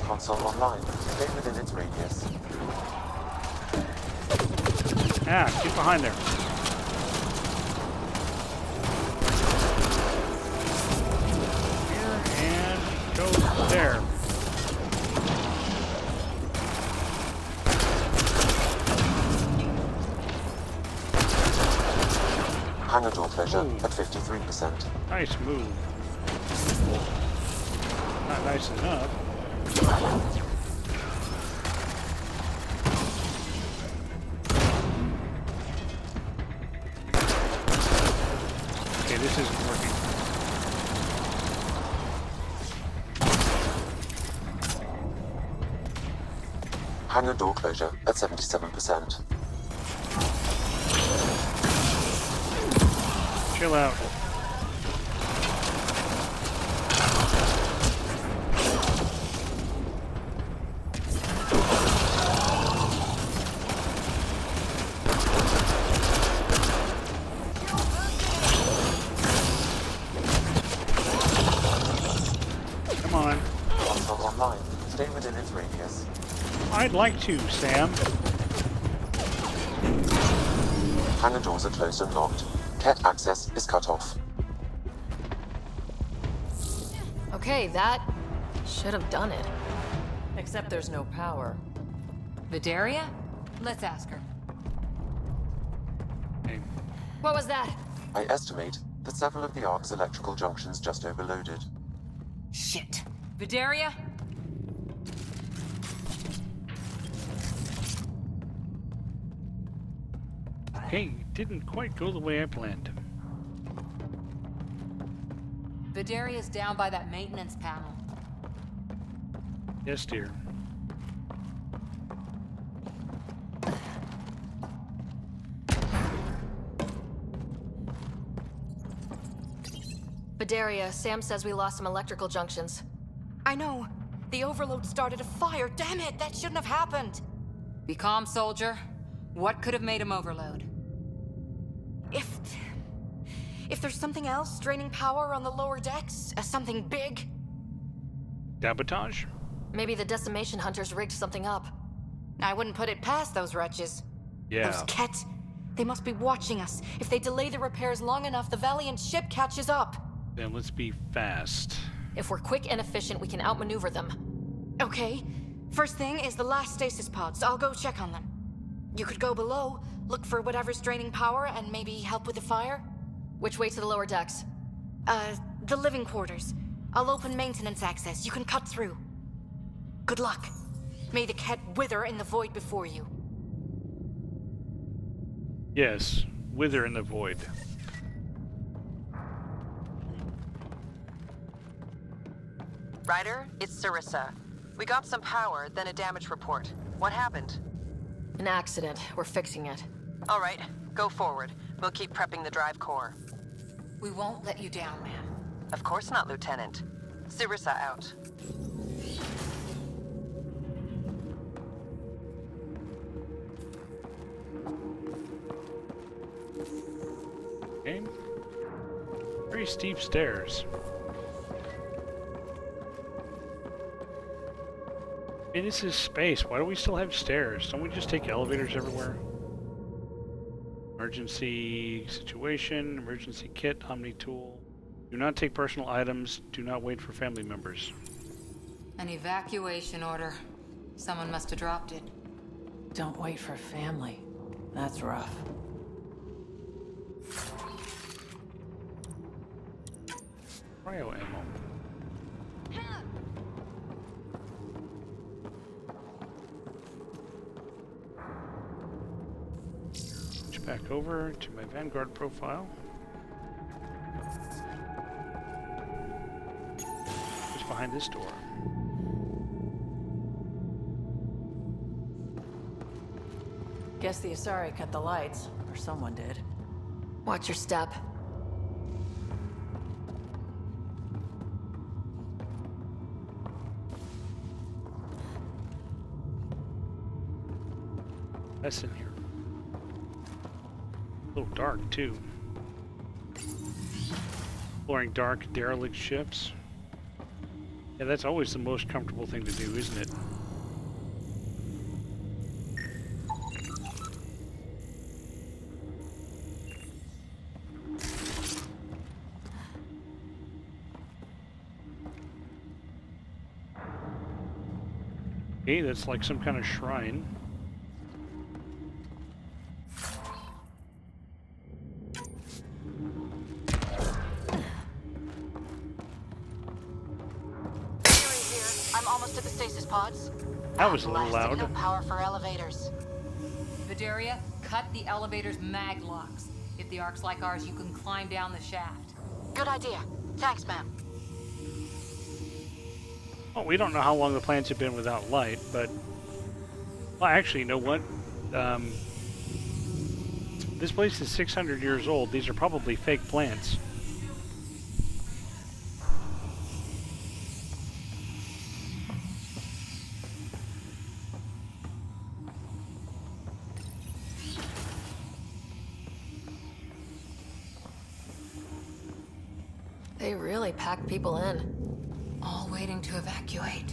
Console online. Stay within its radius. Ah, get behind there. Here and go there. Hangar door closure at 53%. Nice move. Not nice enough. Okay, this isn't working. Hangar door closure at 77%. Chill out. Come on. Console online. Stay within its radius. I'd like to, Sam. Hangar doors are closed and locked. Ket access is cut off. Okay, that should have done it. Except there's no power. Vidaria? Let's ask her. Hey. What was that? I estimate that several of the Ark's electrical junctions just overloaded. Shit. Vidaria? Okay, didn't quite go the way I planned. Vidaria's down by that maintenance panel. Yes, dear. Vidaria, Sam says we lost some electrical junctions. I know. The overload started a fire. Damn it, that shouldn't have happened. Be calm, soldier. What could have made him overload? If there's something else draining power on the lower decks, something big. Sabotage? Maybe the decimation hunters rigged something up. I wouldn't put it past those wretches. Yeah. Those Ket, they must be watching us. If they delay the repairs long enough, the Valiant ship catches up. Then let's be fast. If we're quick and efficient, we can outmaneuver them. Okay. First thing is the last stasis pods. I'll go check on them. You could go below, look for whatever's draining power, and maybe help with the fire. Which way to the lower decks? The living quarters. I'll open maintenance access. You can cut through. Good luck. May the Ket wither in the void before you. Yes, wither in the void. Ryder, it's Sarissa. We got some power, then a damage report. What happened? An accident. We're fixing it. All right, go forward. We'll keep prepping the drive core. We won't let you down, man. Of course not, Lieutenant. Sarissa out. Okay. Very steep stairs. Hey, this is space. Why do we still have stairs? Don't we just take elevators everywhere? Emergency situation, emergency kit, Omni tool. Do not take personal items. Do not wait for family members. An evacuation order. Someone must have dropped it. Don't wait for family. That's rough. Cryo ammo. Switch back over to my Vanguard profile. Just behind this door. Guess the Asari cut the lights, or someone did. Watch your step. That's in here. A little dark, too. Exploring dark, derelict ships. Yeah, that's always the most comfortable thing to do, isn't it? Okay, that's like some kind of shrine. I'm almost at the stasis pods. That was a little Last loud. signal power for elevators. Vidaria, cut the elevator's mag locks. If the ark's like ours, you can climb down the shaft. Good idea. Thanks, ma'am. Well, we don't know how long the plants have been without light, but... Well, actually, you know what? This place is 600 years old. These are probably fake plants. They really packed people in. All waiting to evacuate.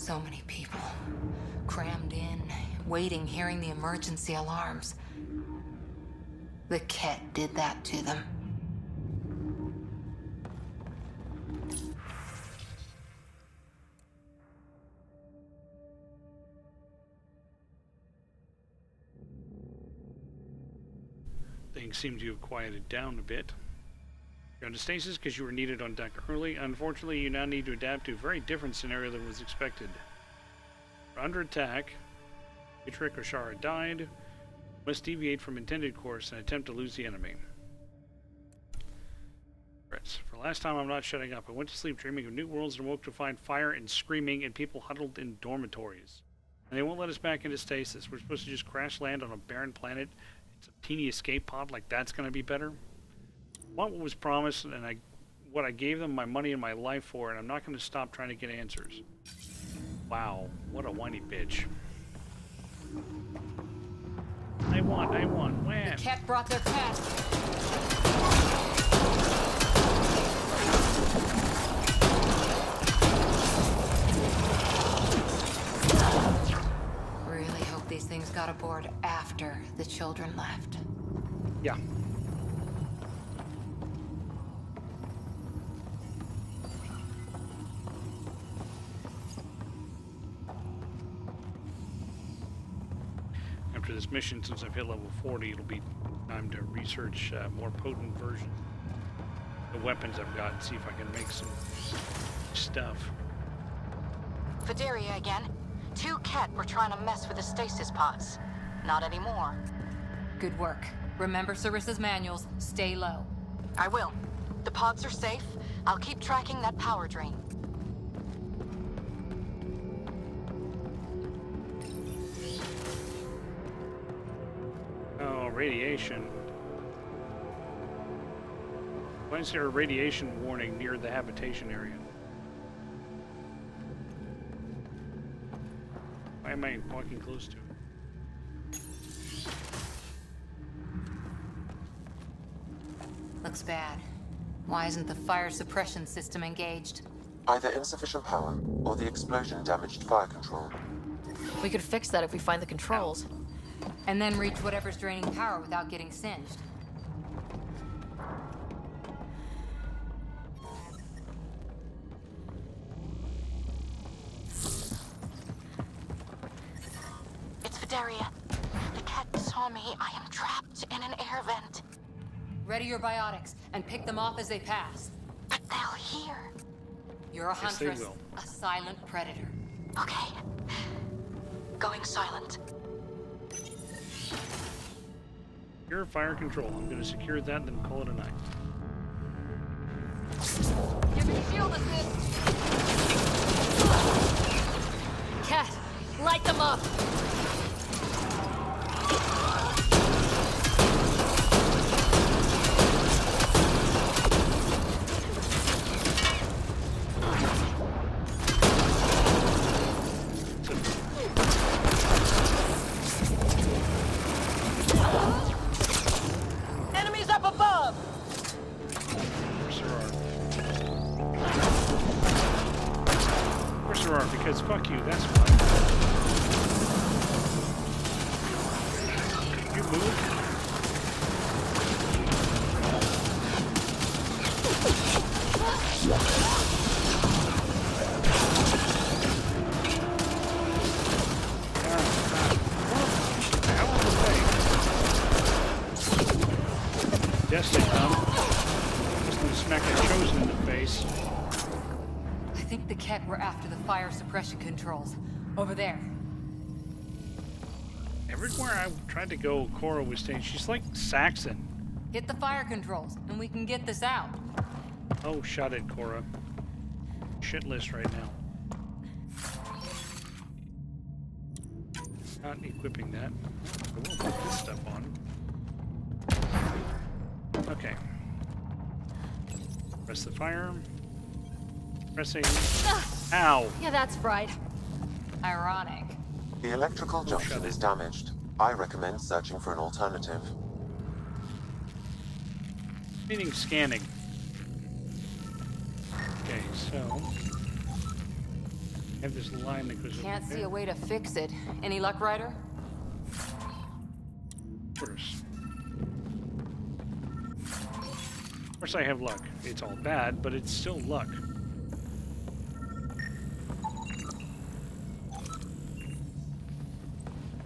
So many people. Crammed in, waiting, hearing the emergency alarms. The Ket did that to them. Things seem to have quieted down a bit. You're under stasis because you were needed on deck early. Unfortunately, you now need to adapt to a very different scenario than was expected. You're under attack. Patrick or Shara died. You must deviate from intended course and attempt to lose the enemy. For the last time, I'm not shutting up. I went to sleep dreaming of new worlds and awoke to find fire and screaming and people huddled in dormitories. And they won't let us back into stasis. We're supposed to just crash land on a barren planet. It's a teeny escape pod, like that's going to be better. What was promised and what I gave them my money and my life for, and I'm not going to stop trying to get answers. Wow, what a whiny bitch. I won, wham! The Ket brought their past. Really hope these things got aboard after the children left. Yeah. After this mission, since I've hit level 40, it'll be time to research more potent versions of the weapons I've got and see if I can make some stuff. Vidaria again. 2 Ket were trying to mess with the stasis pods. Not anymore. Good work. Remember Sarissa's manuals. Stay low. I will. The pods are safe. I'll keep tracking that power drain. Oh, radiation. Why is there a radiation warning near the habitation area? Why am I walking close to it? Looks bad. Why isn't the fire suppression system engaged? Either insufficient power, or the explosion damaged fire control. We could fix that if we find the controls. And then reach whatever's draining power without getting singed. It's Vidaria. The Ket saw me. I am trapped in an air vent. Ready your biotics and pick them off as they pass. But they'll hear. You're a Yes, they huntress, will. a silent predator. Okay. Going silent. Secure fire control. I'm going to secure that and then call it a night. Give me shield assist! Ket, light them up! Enemies up above! Of course there are, because fuck you, that's why. You move. Destiny come. Just gonna smack that chosen in the face. I think the Ket were after the fire suppression controls. Over there. Everywhere I tried to go, Cora was saying she's like Saxon. Hit the fire controls, and we can get this out. Oh, shut it, Cora. Shit list right now. Not equipping that. I will put this stuff on. Okay. Press the fire. Pressing. Ow! Yeah, that's fried. Ironic. The electrical junction is damaged. I recommend searching for an alternative. Meaning scanning. Okay, so. I have this line that goes Can't over see there. a way to fix it. Any luck, Ryder? Of course I have luck. It's all bad, but it's still luck.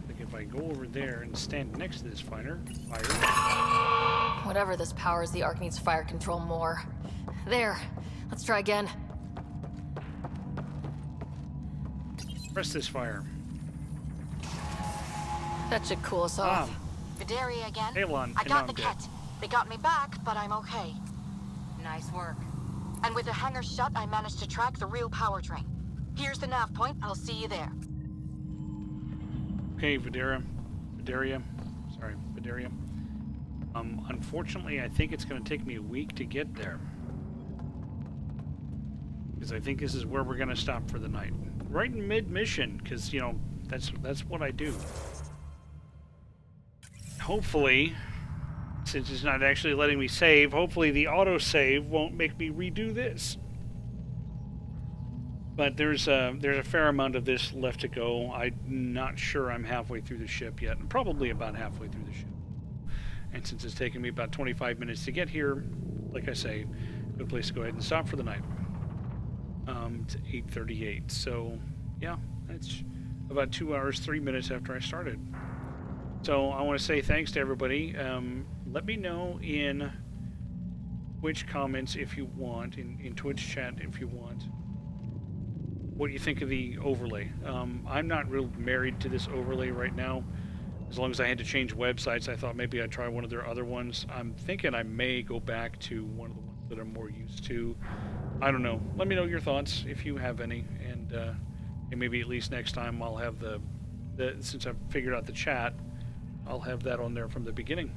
Like if I go over there and stand next to this fire. Whatever this powers the Ark needs fire control more. There. Let's try again. Press this fire. That should cool us off. Vidaria again. Elon, I and got I'm the dead. kit. They got me back, but I'm okay. Nice work. And with the hangar shut, I managed to track the real power drain. Here's the nav point. I'll see you there. Okay, Vidaria. Sorry, Vidaria. Unfortunately, I think it's going to take me a week to get there. Because I think this is where we're going to stop for the night. Right in mid-mission, because, you know, that's what I do. Hopefully, since it's not actually letting me save, hopefully the autosave won't make me redo this. But there's a fair amount of this left to go. I'm not sure I'm halfway through the ship yet. Probably about halfway through the ship. And since it's taken me about 25 minutes to get here, like I say, good place to go ahead and stop for the night. It's 8:38. So, yeah, that's about 2 hours, 3 minutes after I started. So I want to say thanks to everybody. Let me know in Twitch comments if you want, in Twitch chat if you want, what you think of the overlay. I'm not real married to this overlay right now. As long as I had to change websites, I thought maybe I'd try one of their other ones. I'm thinking I may go back to one of the ones that I'm more used to. I don't know. Let me know your thoughts if you have any, and maybe at least next time I'll have the since I've figured out the chat, I'll have that on there from the beginning.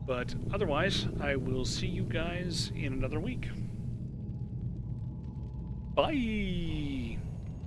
But otherwise, I will see you guys in another week. Bye!